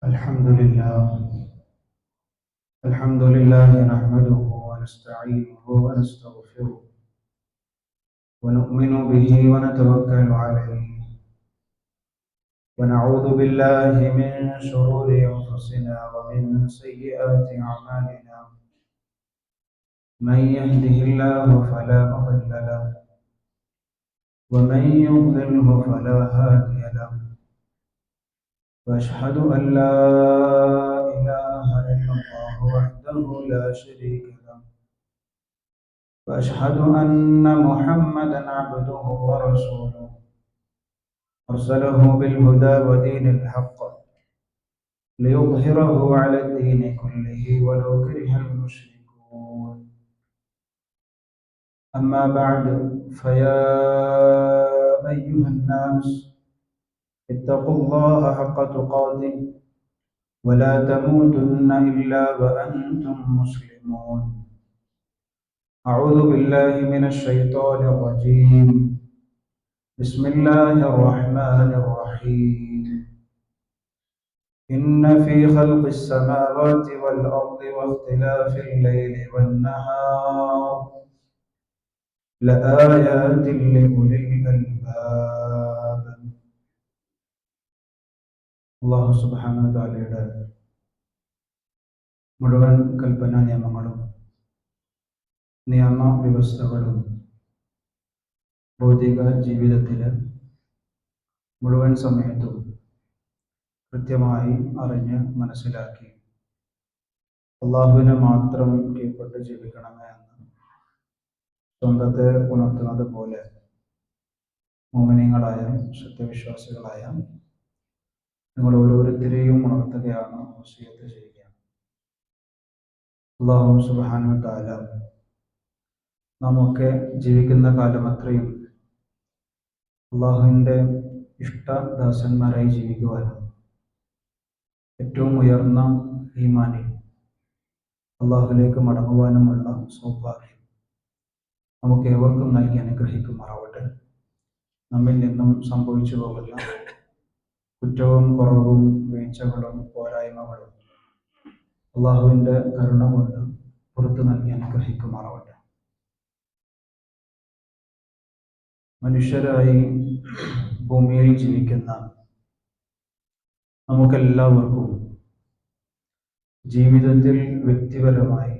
الحمد لله الحمد لله نحمده ونستعينه ونستغفره ونؤمن به ونتوكل عليه ونعوذ بالله من شرور أنفسنا ومن سيئات أعمالنا من يهده الله فلا مضل له ومن يضلله فلا هادي له وأشهد أن لا إله إلا الله وحده لا شريك له وأشهد أن محمدا عبده ورسوله أرسله بالهدى ودين الحق ليظهره على الدين كله ولو كره المشركون أما بعد فيا أيها الناس اتقوا الله حق تقاته ولا تموتن إلا وأنتم مسلمون أعوذ بالله من الشيطان الرجيم بسم الله الرحمن الرحيم إن في خلق السماوات والأرض واختلاف الليل والنهار لآيات لأولي الألباب അല്ലാഹു സുബ്ഹാനഹു വ തആലയുടെ മുഴുവൻ കൽപ്പനാ നിയമങ്ങളും നിയമവ്യവസ്ഥകളും ഭൗതിക ജീവിതത്തിൽ മുഴുവൻ സമയത്തും കൃത്യമായി അറിഞ്ഞ് മനസ്സിലാക്കി അള്ളാഹുവിനെ മാത്രം കീഴ്പ്പെട്ട് ജീവിക്കണമേ എന്ന് സ്വന്തത്തെ ഉണർത്തുന്നത് പോലെ മുഅ്മിനീങ്ങളായ സത്യവിശ്വാസികളായ നിങ്ങൾ ഓരോരുത്തരെയും ഉണർത്തുകയാണ്, വസിയത്ത് ചെയ്യുകയാണ്. അല്ലാഹു സുബ്ഹാനഹു വ തആല നാമൊക്കെ ജീവിക്കുന്ന കാലം അത്രയും അള്ളാഹുവിൻ്റെ ഇഷ്ടദാസന്മാരായി ജീവിക്കുവാനും ഏറ്റവും ഉയർന്ന ഈമാനിൽ അള്ളാഹുവിലേക്ക് മടങ്ങുവാനുമുള്ള സൗഭാഗ്യം നമുക്ക് ഏവർക്കും നൽകി അനുഗ്രഹിക്കുമാറാവട്ടെ. നമ്മിൽ നിന്നും സംഭവിച്ചു പോകുന്ന കുറ്റവും കുറവും വീഴ്ചകളും പോരായ്മകളും അള്ളാഹുവിൻ്റെ കരുണ കൊണ്ട് പുറത്തു നൽകി അനുഗ്രഹിക്കുമാറാവട്ടെ. മനുഷ്യരായി ഭൂമിയിൽ ജീവിക്കുന്ന നമുക്കെല്ലാവർക്കും ജീവിതത്തിൽ വ്യക്തിപരമായി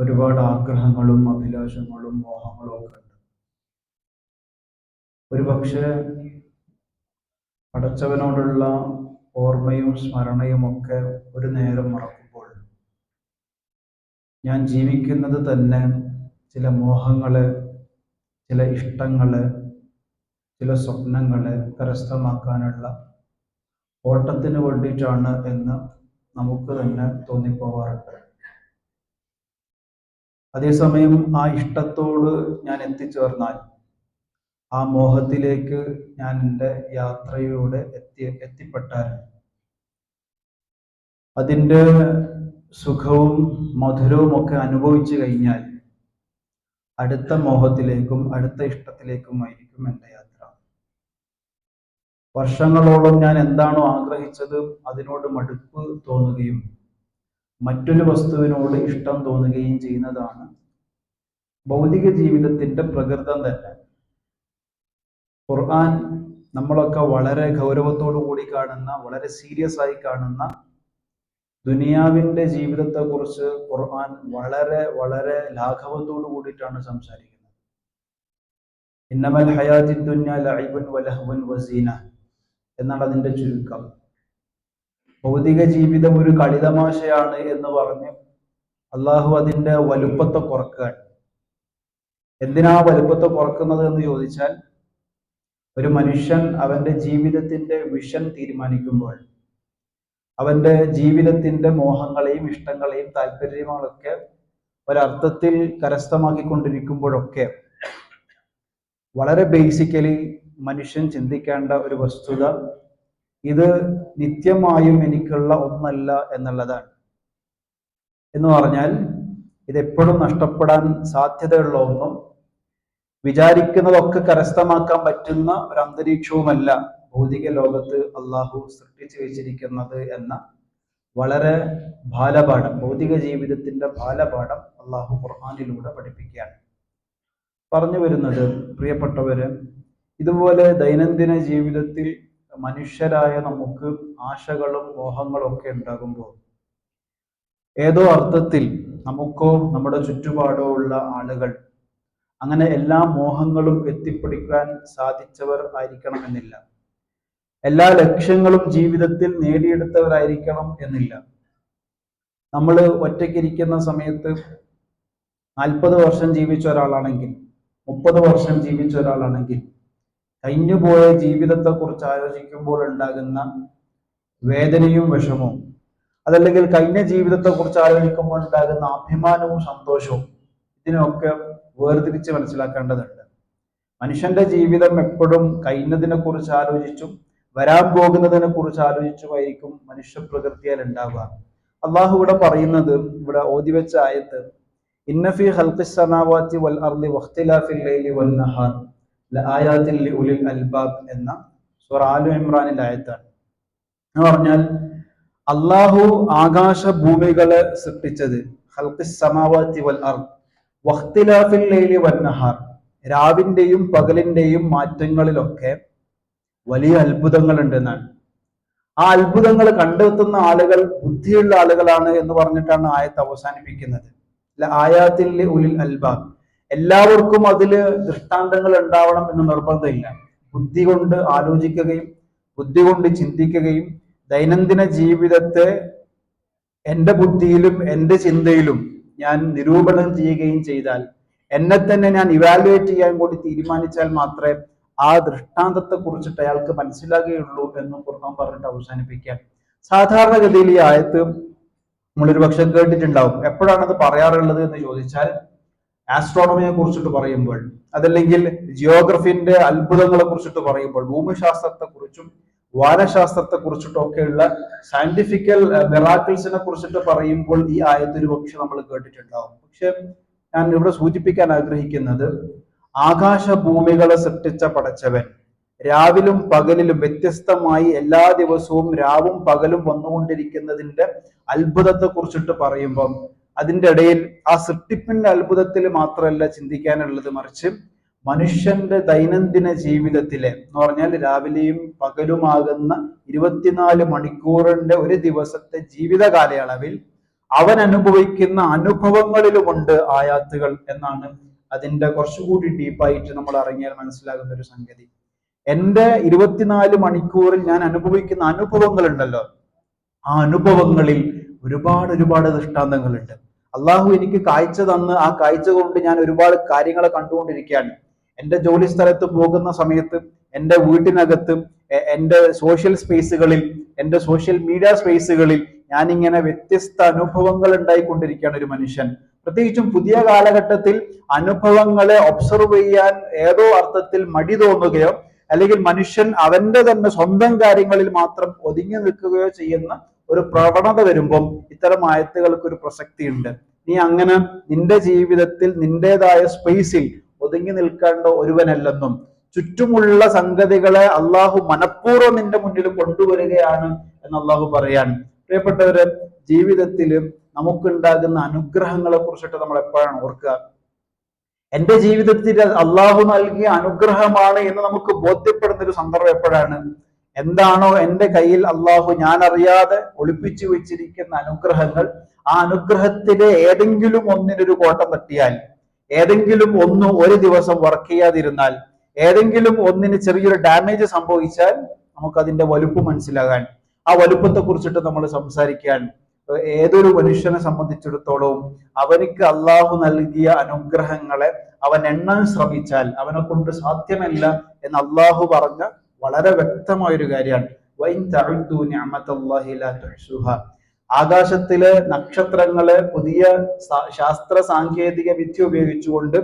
ഒരുപാട് ആഗ്രഹങ്ങളും അഭിലാഷങ്ങളും മോഹങ്ങളും ഒക്കെ ഉണ്ട്. ഒരു പക്ഷേ പടച്ചവനോടുള്ള ഓർമ്മയും സ്മരണയും ഒക്കെ ഒരു നേരം മറക്കുമ്പോൾ ഞാൻ ജീവിക്കുന്നത് തന്നെ ചില മോഹങ്ങളെ, ചില ഇഷ്ടങ്ങളെ, ചില സ്വപ്നങ്ങളെ കരസ്ഥമാക്കാനുള്ള ഓട്ടത്തിന് വേണ്ടിയിട്ടാണ് എന്ന് നമുക്ക് തന്നെ തോന്നിപ്പോവാറുണ്ട്. അതേസമയം ആ ഇഷ്ടത്തോട് ഞാൻ എത്തിച്ചേർന്നാൽ, ആ മോഹത്തിലേക്ക് ഞാൻ എൻ്റെ യാത്രയിലൂടെ എത്തിപ്പെട്ടാൽ അതിൻ്റെ സുഖവും മധുരവും ഒക്കെ അനുഭവിച്ചു കഴിഞ്ഞാൽ അടുത്ത മോഹത്തിലേക്കും അടുത്ത ഇഷ്ടത്തിലേക്കുമായിരിക്കും എൻ്റെ യാത്ര. വർഷങ്ങളോളം ഞാൻ എന്താണോ ആഗ്രഹിച്ചത് അതിനോട് മടുപ്പ് തോന്നുകയും മറ്റൊരു വസ്തുവിനോട് ഇഷ്ടം തോന്നുകയും ചെയ്യുന്നതാണ് ഭൗതിക ജീവിതത്തിന്റെ പ്രകൃതം തന്നെ. ഖുർആൻ നമ്മളൊക്കെ വളരെ ഗൗരവത്തോടു കൂടി കാണുന്ന, വളരെ സീരിയസ് ആയി കാണുന്ന ദുനിയാവിന്റെ ജീവിതത്തെ കുറിച്ച് ഖുർആൻ വളരെ വളരെ ലാഘവത്തോടു കൂടിയിട്ടാണ് സംസാരിക്കുന്നത്. ഇന്നമൽ ഹയാത്തി ദുനിയ ലഇബുൻ വലഹ്വുൻ വസീന എന്നാണ് അതിന്റെ ചുരുക്കം. ഭൗതിക ജീവിതം ഒരു കളിതമാശയാണ് എന്ന് പറഞ്ഞ് അള്ളാഹു അതിന്റെ വലുപ്പത്തെ കുറക്കാൻ. എന്തിനാ വലുപ്പത്തെ കുറക്കുന്നത് എന്ന് ചോദിച്ചാൽ, ഒരു മനുഷ്യൻ അവന്റെ ജീവിതത്തിന്റെ വിഷൻ തീരുമാനിക്കുമ്പോൾ, അവന്റെ ജീവിതത്തിന്റെ മോഹങ്ങളെയും ഇഷ്ടങ്ങളെയും താല്പര്യങ്ങളൊക്കെ ഒരർത്ഥത്തിൽ കരസ്ഥമാക്കിക്കൊണ്ടിരിക്കുമ്പോഴൊക്കെ വളരെ ബേസിക്കലി മനുഷ്യൻ ചിന്തിക്കേണ്ട ഒരു വസ്തുത, ഇത് നിത്യമായും എനിക്കുള്ള ഒന്നല്ല എന്നുള്ളതാണ്. എന്ന് പറഞ്ഞാൽ ഇതെപ്പോഴും നഷ്ടപ്പെടാൻ സാധ്യതയുള്ള ഒന്നും, വിചാരിക്കുന്നതൊക്കെ കരസ്ഥമാക്കാൻ പറ്റുന്ന ഒരു അന്തരീക്ഷവുമല്ല ഭൗതിക ലോകത്ത് അള്ളാഹു സൃഷ്ടിച്ചു വെച്ചിരിക്കുന്നത് എന്ന വളരെ ബാലപാഠം, ഭൗതിക ജീവിതത്തിന്റെ ബാലപാഠം അള്ളാഹു ഖുർആനിലൂടെ പഠിപ്പിക്കുകയാണ്. പറഞ്ഞു വരുന്നത്, പ്രിയപ്പെട്ടവര്, ഇതുപോലെ ദൈനംദിന ജീവിതത്തിൽ മനുഷ്യരായ നമുക്ക് ആശകളും മോഹങ്ങളും ഒക്കെ ഉണ്ടാകുമ്പോൾ ഏതോ അർത്ഥത്തിൽ നമുക്കോ നമ്മുടെ ചുറ്റുപാടോ ഉള്ള ആളുകൾ അങ്ങനെ എല്ലാ മോഹങ്ങളും എത്തിപ്പിടിക്കാൻ സാധിച്ചവർ ആയിരിക്കണമെന്നില്ല. എല്ലാ ലക്ഷ്യങ്ങളും ജീവിതത്തിൽ നേടിയെടുത്തവരായിരിക്കണം എന്നില്ല. നമ്മൾ ഒറ്റയ്ക്കിരിക്കുന്ന സമയത്ത് 40 വർഷം ജീവിച്ച ഒരാളാണെങ്കിൽ, 30 വർഷം ജീവിച്ച ഒരാളാണെങ്കിൽ, കഴിഞ്ഞുപോയ ജീവിതത്തെക്കുറിച്ച് ആലോചിക്കുമ്പോൾ ഉണ്ടാകുന്ന വേദനയും വിഷമവും, അതല്ലെങ്കിൽ കഴിഞ്ഞ ജീവിതത്തെക്കുറിച്ച് ആലോചിക്കുമ്പോൾ ഉണ്ടാകുന്ന അഭിമാനവും സന്തോഷവും, ഇതിനൊക്കെ വേർതിരിച്ച് മനസ്സിലാക്കേണ്ടതുണ്ട്. മനുഷ്യന്റെ ജീവിതം എപ്പോഴും കഴിഞ്ഞതിനെ കുറിച്ച് ആലോചിച്ചും വരാൻ പോകുന്നതിനെ കുറിച്ച് ആലോചിച്ചുമായിരിക്കും മനുഷ്യ പ്രകൃതിയാൽ ഉണ്ടാവുക. അള്ളാഹു ഇവിടെ പറയുന്നത്, ഇവിടെ ഓതിവെച്ച ആയത്ത്, ഇന്ന ഫീ ഖൽഖിസ് സമാവാതി വൽ അർളി വഖ്തിലാഫിൽ ലൈലി വൻ നഹാർ ലആയാതിൻ ലിഉലിൽ അൽബാബ് എന്ന സൂറ ആലു ഇമ്രാനിലെ ആയത്താണ്. എന്ന് പറഞ്ഞാൽ അള്ളാഹു ആകാശ ഭൂമികളെ സൃഷ്ടിച്ചത്, ഖൽഖിസ് സമാവാതി വൽ അർള് വഖ്തിലാഫിൽ ലൈലി വൻ നഹാർ, രാവിന്റെയും പകലിന്റെയും മാറ്റങ്ങളിലൊക്കെ വലിയ അത്ഭുതങ്ങൾ ഉണ്ടെന്നാണ്. ആ അത്ഭുതങ്ങൾ കണ്ടെത്തുന്ന ആളുകൾ ബുദ്ധിയുള്ള ആളുകളാണ് എന്ന് പറഞ്ഞിട്ടാണ് ആയത്ത് അവസാനിപ്പിക്കുന്നത്. ആയാത്തിൽ ഉലിൽ അൽബാബ്, എല്ലാവർക്കും അതില് ദൃഷ്ടാന്തങ്ങൾ ഉണ്ടാവണം എന്ന് നിർബന്ധമില്ല. ബുദ്ധി കൊണ്ട് ആലോചിക്കുകയും ബുദ്ധി കൊണ്ട് ചിന്തിക്കുകയും ദൈനംദിന ജീവിതത്തെ എൻ്റെ ബുദ്ധിയിലും എൻ്റെ ചിന്തയിലും ഞാൻ നിരൂപണം ചെയ്യുകയും ചെയ്താൽ, എന്നെ തന്നെ ഞാൻ ഇവാലുവേറ്റ് ചെയ്യാൻ കൂടി തീരുമാനിച്ചാൽ മാത്രമേ ആ ദൃഷ്ടാന്തത്തെ കുറിച്ചിട്ട് അയാൾക്ക് മനസ്സിലാകുകയുള്ളൂ എന്നും ഖുർആൻ പറഞ്ഞിട്ട് അവസാനിപ്പിക്കാൻ. സാധാരണഗതിയിൽ ഈ ആയത്ത് നമ്മളൊരു പക്ഷെ കേട്ടിട്ടുണ്ടാവും. എപ്പോഴാണ് അത് പറയാറുള്ളത് എന്ന് ചോദിച്ചാൽ, ആസ്ട്രോണമിയെ കുറിച്ചിട്ട് പറയുമ്പോൾ, അതല്ലെങ്കിൽ ജിയോഗ്രഫിന്റെ അത്ഭുതങ്ങളെ കുറിച്ചിട്ട് പറയുമ്പോൾ, ഭൂമിശാസ്ത്രത്തെ കുറിച്ചും വാനശാസ്ത്രത്തെ കുറിച്ചിട്ടൊക്കെയുള്ള സയന്റിഫിക്കൽ മിറാക്കിൾസിനെ കുറിച്ചിട്ട് പറയുമ്പോൾ ഈ ആയത്ത് ഒരു പക്ഷെ നമ്മൾ കേട്ടിട്ടുണ്ടാവും. പക്ഷെ ഞാൻ ഇവിടെ സൂചിപ്പിക്കാൻ ആഗ്രഹിക്കുന്നത്, ആകാശ ഭൂമികളെ സൃഷ്ടിച്ച പടച്ചവൻ രാവിലും പകലിലും വ്യത്യസ്തമായി എല്ലാ ദിവസവും രാവും പകലും വന്നുകൊണ്ടിരിക്കുന്നതിന്റെ അത്ഭുതത്തെ കുറിച്ചിട്ട് പറയുമ്പം അതിൻ്റെ ഇടയിൽ ആ സൃഷ്ടിപ്പിന്റെ അത്ഭുതത്തിൽ മാത്രമല്ല ചിന്തിക്കാനുള്ളത്, മറിച്ച് മനുഷ്യന്റെ ദൈനംദിന ജീവിതത്തിലെ എന്ന് പറഞ്ഞാൽ രാവിലെയും പകലുമാകുന്ന 24 മണിക്കൂറിന്റെ ഒരു ദിവസത്തെ ജീവിത കാലയളവിൽ അവൻ അനുഭവിക്കുന്ന അനുഭവങ്ങളിലുമുണ്ട് ആയാത്തുകൾ എന്നാണ് അതിന്റെ കുറച്ചുകൂടി ഡീപ്പായിട്ട് നമ്മൾ ഇറങ്ങിയാൽ മനസ്സിലാകുന്ന ഒരു സംഗതി. എൻ്റെ 24 മണിക്കൂറിൽ ഞാൻ അനുഭവിക്കുന്ന അനുഭവങ്ങൾ ഉണ്ടല്ലോ, ആ അനുഭവങ്ങളിൽ ഒരുപാട് ദൃഷ്ടാന്തങ്ങളുണ്ട്. അള്ളാഹു എനിക്ക് കാഴ്ച തന്ന് ആ കാഴ്ച കൊണ്ട് ഞാൻ ഒരുപാട് കാര്യങ്ങളെ കണ്ടുകൊണ്ടിരിക്കുകയാണ്. എൻ്റെ ജോലി സ്ഥലത്ത് പോകുന്ന സമയത്ത്, എൻ്റെ വീട്ടിനകത്ത്, എൻ്റെ സോഷ്യൽ സ്പേസുകളിൽ, എൻ്റെ സോഷ്യൽ മീഡിയ സ്പേസുകളിൽ ഞാനിങ്ങനെ വ്യത്യസ്ത അനുഭവങ്ങൾ ഉണ്ടായിക്കൊണ്ടിരിക്കുകയാണ് ഒരു മനുഷ്യൻ. പ്രത്യേകിച്ചും പുതിയ കാലഘട്ടത്തിൽ അനുഭവങ്ങളെ ഒബ്സർവ് ചെയ്യാൻ ഏതോ അർത്ഥത്തിൽ മടി തോന്നുകയോ അല്ലെങ്കിൽ മനുഷ്യൻ അവന്റെ തന്നെ സ്വന്തം കാര്യങ്ങളിൽ മാത്രം ഒതുങ്ങി നിൽക്കുകയോ ചെയ്യുന്ന ഒരു പ്രവണത വരുമ്പം ഇത്തരം ആയത്തുകൾക്ക് ഒരു പ്രസക്തിയുണ്ട്. നീ അങ്ങനെ നിന്റെ ജീവിതത്തിൽ നിന്റേതായ സ്പേസിൽ ഒതുങ്ങി നിൽക്കേണ്ട ഒരുവനല്ലെന്നും ചുറ്റുമുള്ള സംഗതികളെ അള്ളാഹു മനഃപൂർവ്വം നിന്റെ മുന്നിൽ കൊണ്ടുവരികയാണ് എന്ന് അള്ളാഹു പറയാൻ. പ്രിയപ്പെട്ടവര്, ജീവിതത്തിൽ നമുക്കുണ്ടാകുന്ന അനുഗ്രഹങ്ങളെ കുറിച്ചിട്ട് നമ്മൾ എപ്പോഴാണ് ഓർക്കുക? എൻ്റെ ജീവിതത്തിൽ അള്ളാഹു നൽകിയ അനുഗ്രഹമാണ് എന്ന് നമുക്ക് ബോധ്യപ്പെടുന്ന ഒരു സന്ദർഭം എപ്പോഴാണ്? എന്താണോ എൻ്റെ കയ്യിൽ അള്ളാഹു ഞാൻ അറിയാതെ ഒളിപ്പിച്ചു വെച്ചിരിക്കുന്ന അനുഗ്രഹങ്ങൾ, ആ അനുഗ്രഹത്തിലെ ഏതെങ്കിലും ഒന്നിനൊരു കോട്ടം തട്ടിയാൽ, ഏതെങ്കിലും ഒന്ന് ഒരു ദിവസം വർക്ക് ചെയ്യാതിരുന്നാൽ, ഏതെങ്കിലും ഒന്നിന് ചെറിയൊരു ഡാമേജ് സംഭവിച്ചാൽ നമുക്കതിന്റെ വലുപ്പം മനസ്സിലാകാൻ, ആ വലുപ്പത്തെ കുറിച്ചിട്ട് നമ്മൾ സംസാരിക്കാൻ. ഏതൊരു മനുഷ്യനെ സംബന്ധിച്ചിടത്തോളം അവനിക്ക് അള്ളാഹു നൽകിയ അനുഗ്രഹങ്ങളെ അവൻ എണ്ണാൻ ശ്രമിച്ചാൽ അവനെ കൊണ്ട് സാധ്യമല്ല എന്ന് അള്ളാഹു പറഞ്ഞ വളരെ വ്യക്തമായൊരു കാര്യമാണ്. ആകാശത്തിലെ നക്ഷത്രങ്ങളെ പുതിയ ശാസ്ത്ര സാങ്കേതിക വിദ്യ ഉപയോഗിച്ചുകൊണ്ട്,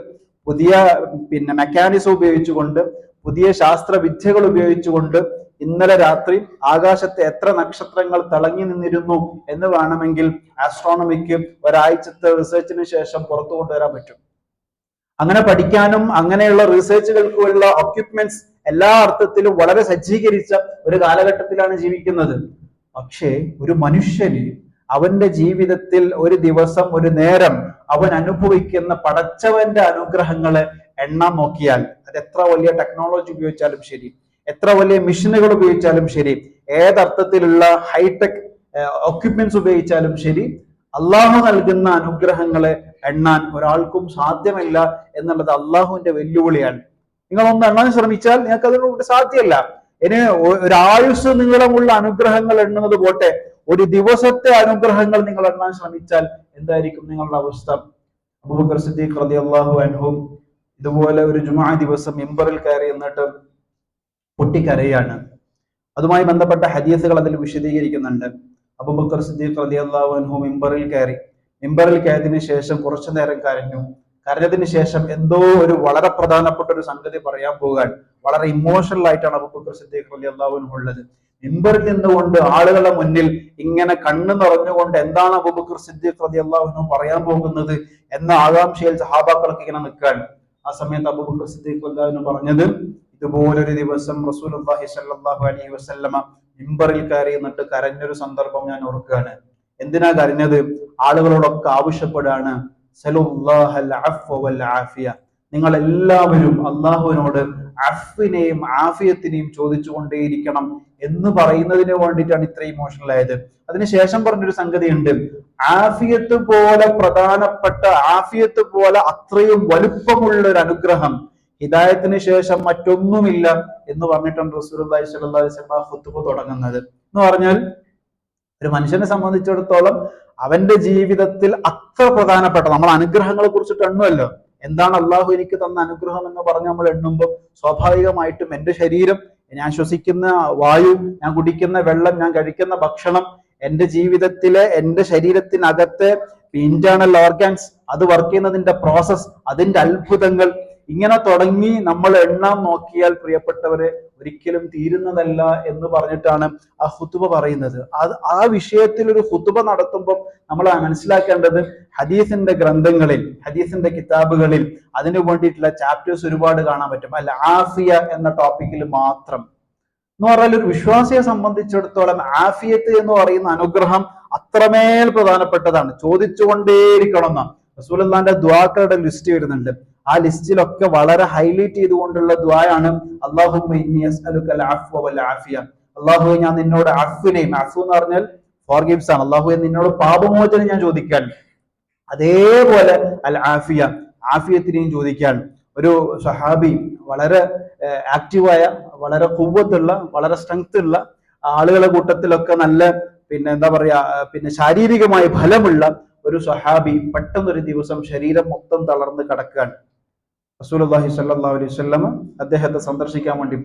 പുതിയ മെക്കാനിസം ഉപയോഗിച്ചുകൊണ്ട്, പുതിയ ശാസ്ത്ര വിദ്യകൾ ഉപയോഗിച്ചുകൊണ്ട് ഇന്നലെ രാത്രി ആകാശത്തെ എത്ര നക്ഷത്രങ്ങൾ തിളങ്ങി നിന്നിരുന്നു എന്ന് വേണമെങ്കിൽ ആസ്ട്രോണമിക്ക് ഒരാഴ്ചത്തെ റിസർച്ചിന് ശേഷം പുറത്തു കൊണ്ടുവരാൻ പറ്റും. അങ്ങനെ പഠിക്കാനും അങ്ങനെയുള്ള റിസർച്ചുകൾക്കുള്ള എക്യുപ്മെന്റ്സ് എല്ലാ അർത്ഥത്തിലും വളരെ സജ്ജീകരിച്ച ഒരു കാലഘട്ടത്തിലാണ് ജീവിക്കുന്നത്. പക്ഷേ ഒരു മനുഷ്യന് അവന്റെ ജീവിതത്തിൽ ഒരു ദിവസം ഒരു നേരം അവൻ അനുഭവിക്കുന്ന പടച്ചവന്റെ അനുഗ്രഹങ്ങളെ എണ്ണാൻ നോക്കിയാൽ, അത് എത്ര വലിയ ടെക്നോളജി ഉപയോഗിച്ചാലും ശരി, എത്ര വലിയ മെഷീനുകൾ ഉപയോഗിച്ചാലും ശരി, ഏതർത്ഥത്തിലുള്ള ഹൈടെക് എക്യുപ്മെന്റ്സ് ഉപയോഗിച്ചാലും ശരി, അള്ളാഹു നൽകുന്ന അനുഗ്രഹങ്ങളെ എണ്ണാൻ ഒരാൾക്കും സാധ്യമല്ല എന്നുള്ളത് അള്ളാഹുവിന്റെ വെല്ലുവിളിയാണ്. നിങ്ങളൊന്ന് എണ്ണാൻ ശ്രമിച്ചാൽ നിങ്ങൾക്ക് അതിനോട് സാധ്യമല്ല. ഇനി ഒരായുസ് നീളമുള്ള അനുഗ്രഹങ്ങൾ എണ്ണുന്നത് പോട്ടെ, ഒരു ദിവസത്തെ അനുഗ്രഹങ്ങൾ നിങ്ങൾ എണ്ണാൻ ശ്രമിച്ചാൽ എന്തായിരിക്കും നിങ്ങളുടെ അവസ്ഥ? അബൂബക്കർ സിദ്ദീഖ് റളിയല്ലാഹു അൻഹു ഇതുപോലെ ഒരു ജുമുഅ ദിവസം മിമ്പറിൽ കയറി എന്നിട്ട് പൊട്ടിക്കരയാണ്. അതുമായി ബന്ധപ്പെട്ട ഹദീസുകൾ അതിൽ വിശദീകരിക്കുന്നുണ്ട്. അബൂബക്കർ സിദ്ദീഖ് റളിയല്ലാഹു അൻഹു മിമ്പറിൽ കയറിയതിനു ശേഷം കുറച്ചു നേരം കരഞ്ഞതിന് ശേഷം എന്തോ ഒരു വളരെ പ്രധാനപ്പെട്ട ഒരു സംഗതി പറയാൻ പോകാൻ, വളരെ ഇമോഷണൽ ആയിട്ടാണ് അബൂബക്കർ സിദ്ദീഖ് റളിയല്ലാഹു അൻഹു ഉള്ളത്. മിമ്പറിൽ നിന്നുകൊണ്ട് ആളുകളുടെ മുന്നിൽ ഇങ്ങനെ കണ്ണു നിറഞ്ഞുകൊണ്ട് എന്താണ് അബൂബക്കർ സിദ്ദീഖ് റളിയല്ലാഹു അൻഹു പറയാൻ പോകുന്നത് എന്ന ആകാംക്ഷയിൽ സഹാബാക്കളൊക്കെ ഇങ്ങനെ നിൽക്കാൻ. ആ സമയത്ത് അബൂബക്കർ സിദ്ദീഖ് റളിയല്ലാഹു അൻഹു പറഞ്ഞത്, ഇതുപോലൊരു ദിവസം റസൂലുള്ളാഹി സ്വല്ലല്ലാഹു അലൈഹി വസല്ലമ മിമ്പറിൽ കയറി എന്നിട്ട് കരഞ്ഞൊരു സന്ദർഭം ഞാൻ ഓർക്കുകയാണ്. എന്തിനാ കരഞ്ഞത്? ആളുകളോടൊക്കെ ആവശ്യപ്പെടാണ്, സലുല്ലാഹൽ അഫ്വ വൽ ആഫിയ, നിങ്ങൾ എല്ലാവരും അള്ളാഹുവിനോട് അഫ്വിനെയും ആഫിയത്തിനെയും ചോദിച്ചുകൊണ്ടേയിരിക്കണം എന്ന് പറയുന്നതിന് വേണ്ടിയിട്ടാണ് ഇത്ര ഇമോഷണൽ ആയത്. അതിനുശേഷം പറഞ്ഞൊരു സംഗതിയുണ്ട്, ആഫിയത്ത് പോലെ പ്രധാനപ്പെട്ട, ആഫിയത്ത് പോലെ അത്രയും വലുപ്പമുള്ള ഒരു അനുഗ്രഹം ഹിദായത്തിന് ശേഷം മറ്റൊന്നുമില്ല എന്ന് പറഞ്ഞിട്ടാണ് റസൂലുള്ളാഹി സ്വല്ലല്ലാഹു അലൈഹി വസല്ലം ഖുതുബ തുടങ്ങുന്നത്. എന്ന് പറഞ്ഞാൽ ഒരു മനുഷ്യനെ സംബന്ധിച്ചിടത്തോളം അവന്റെ ജീവിതത്തിൽ അത്ര പ്രധാനപ്പെട്ട, നമ്മൾ അനുഗ്രഹങ്ങളെ കുറിച്ചിട്ട് എണ്ണുമല്ലോ, എന്താണ് അള്ളാഹു എനിക്ക് തന്ന അനുഗ്രഹം എന്ന് പറഞ്ഞ് നമ്മൾ എണ്ണുമ്പോൾ സ്വാഭാവികമായിട്ടും എന്റെ ശരീരം, ഞാൻ ശ്വസിക്കുന്ന വായു, ഞാൻ കുടിക്കുന്ന വെള്ളം, ഞാൻ കഴിക്കുന്ന ഭക്ഷണം, എന്റെ ജീവിതത്തിലെ എന്റെ ശരീരത്തിനകത്തെ ഇന്റേണൽ ഓർഗാൻസ്, അത് വർക്ക് ചെയ്യുന്നതിന്റെ പ്രോസസ്, അതിന്റെ അത്ഭുതങ്ങൾ, ഇങ്ങനെ തുടങ്ങി നമ്മൾ എണ്ണാൻ നോക്കിയാൽ പ്രിയപ്പെട്ടവരെ ഒരിക്കലും തീരുന്നതല്ല എന്ന് പറഞ്ഞിട്ടാണ് ആ ഖുതുബ പറയുന്നത്. ആ വിഷയത്തിൽ ഒരു ഖുതുബ നടത്തുമ്പോൾ നമ്മൾ മനസ്സിലാക്കേണ്ടത്, ഹദീസിന്റെ ഗ്രന്ഥങ്ങളിൽ, ഹദീസിന്റെ കിതാബുകളിൽ അതിനു വേണ്ടിയിട്ടുള്ള ചാപ്റ്റേഴ്സ് ഒരുപാട് കാണാൻ പറ്റും. അല്ല ആഫിയ എന്ന ടോപ്പിക്കിൽ മാത്രം എന്ന് പറഞ്ഞാൽ ഒരു വിശ്വാസിയെ സംബന്ധിച്ചിടത്തോളം ആഫിയത്ത് എന്ന് പറയുന്ന അനുഗ്രഹം അത്രമേൽ പ്രധാനപ്പെട്ടതാണ്. ചോദിച്ചുകൊണ്ടേയിരിക്കണം എന്നാണ്. റസൂലുള്ളാഹിന്റെ ദുആക്കളുടെ ലിസ്റ്റ് വരുന്നുണ്ട്. ആ ലിസ്റ്റിലൊക്കെ വളരെ ഹൈലൈറ്റ് ചെയ്തുകൊണ്ടുള്ള ദുആയാണ് അല്ലാഹുമ്മ ഇന്നി അസ്അലുകൽ അഫ്വ വൽ ആഫിയ. അല്ലാഹുവേ, ഞാൻ നിന്നോട് അഫ്വിനെയും, അഫ്വ് എന്ന് പറഞ്ഞാൽ ഫോർഗിവ്സ് ആണ്, അല്ലാഹുവേ നിന്നോട് പാപമോചനം ഞാൻ ചോദിക്കാൻ, അതേപോലെ അൽ ആഫിയ, ആഫിയത്തിനെയും ചോദിക്കാൻ. ഒരു സഹാബി, വളരെ ആക്റ്റീവായ, വളരെ ഖുവ്വത്തുള്ള, വളരെ സ്ട്രെങ്ത് ഉള്ള ആളുകളെ കൂട്ടത്തിലൊക്കെ നല്ല എന്താ പറയാ ശാരീരികമായ ഫലമുള്ള ഒരു സഹാബി പെട്ടെന്നൊരു ദിവസം ശരീരം മൊത്തം തളർന്ന് കിടക്കുകയാണ്. റസൂലുള്ളാഹി സ്വല്ലല്ലാഹു അലൈഹി വസല്ലം അദ്ദേഹത്തെ സന്ദർശിക്കാൻ വേണ്ടി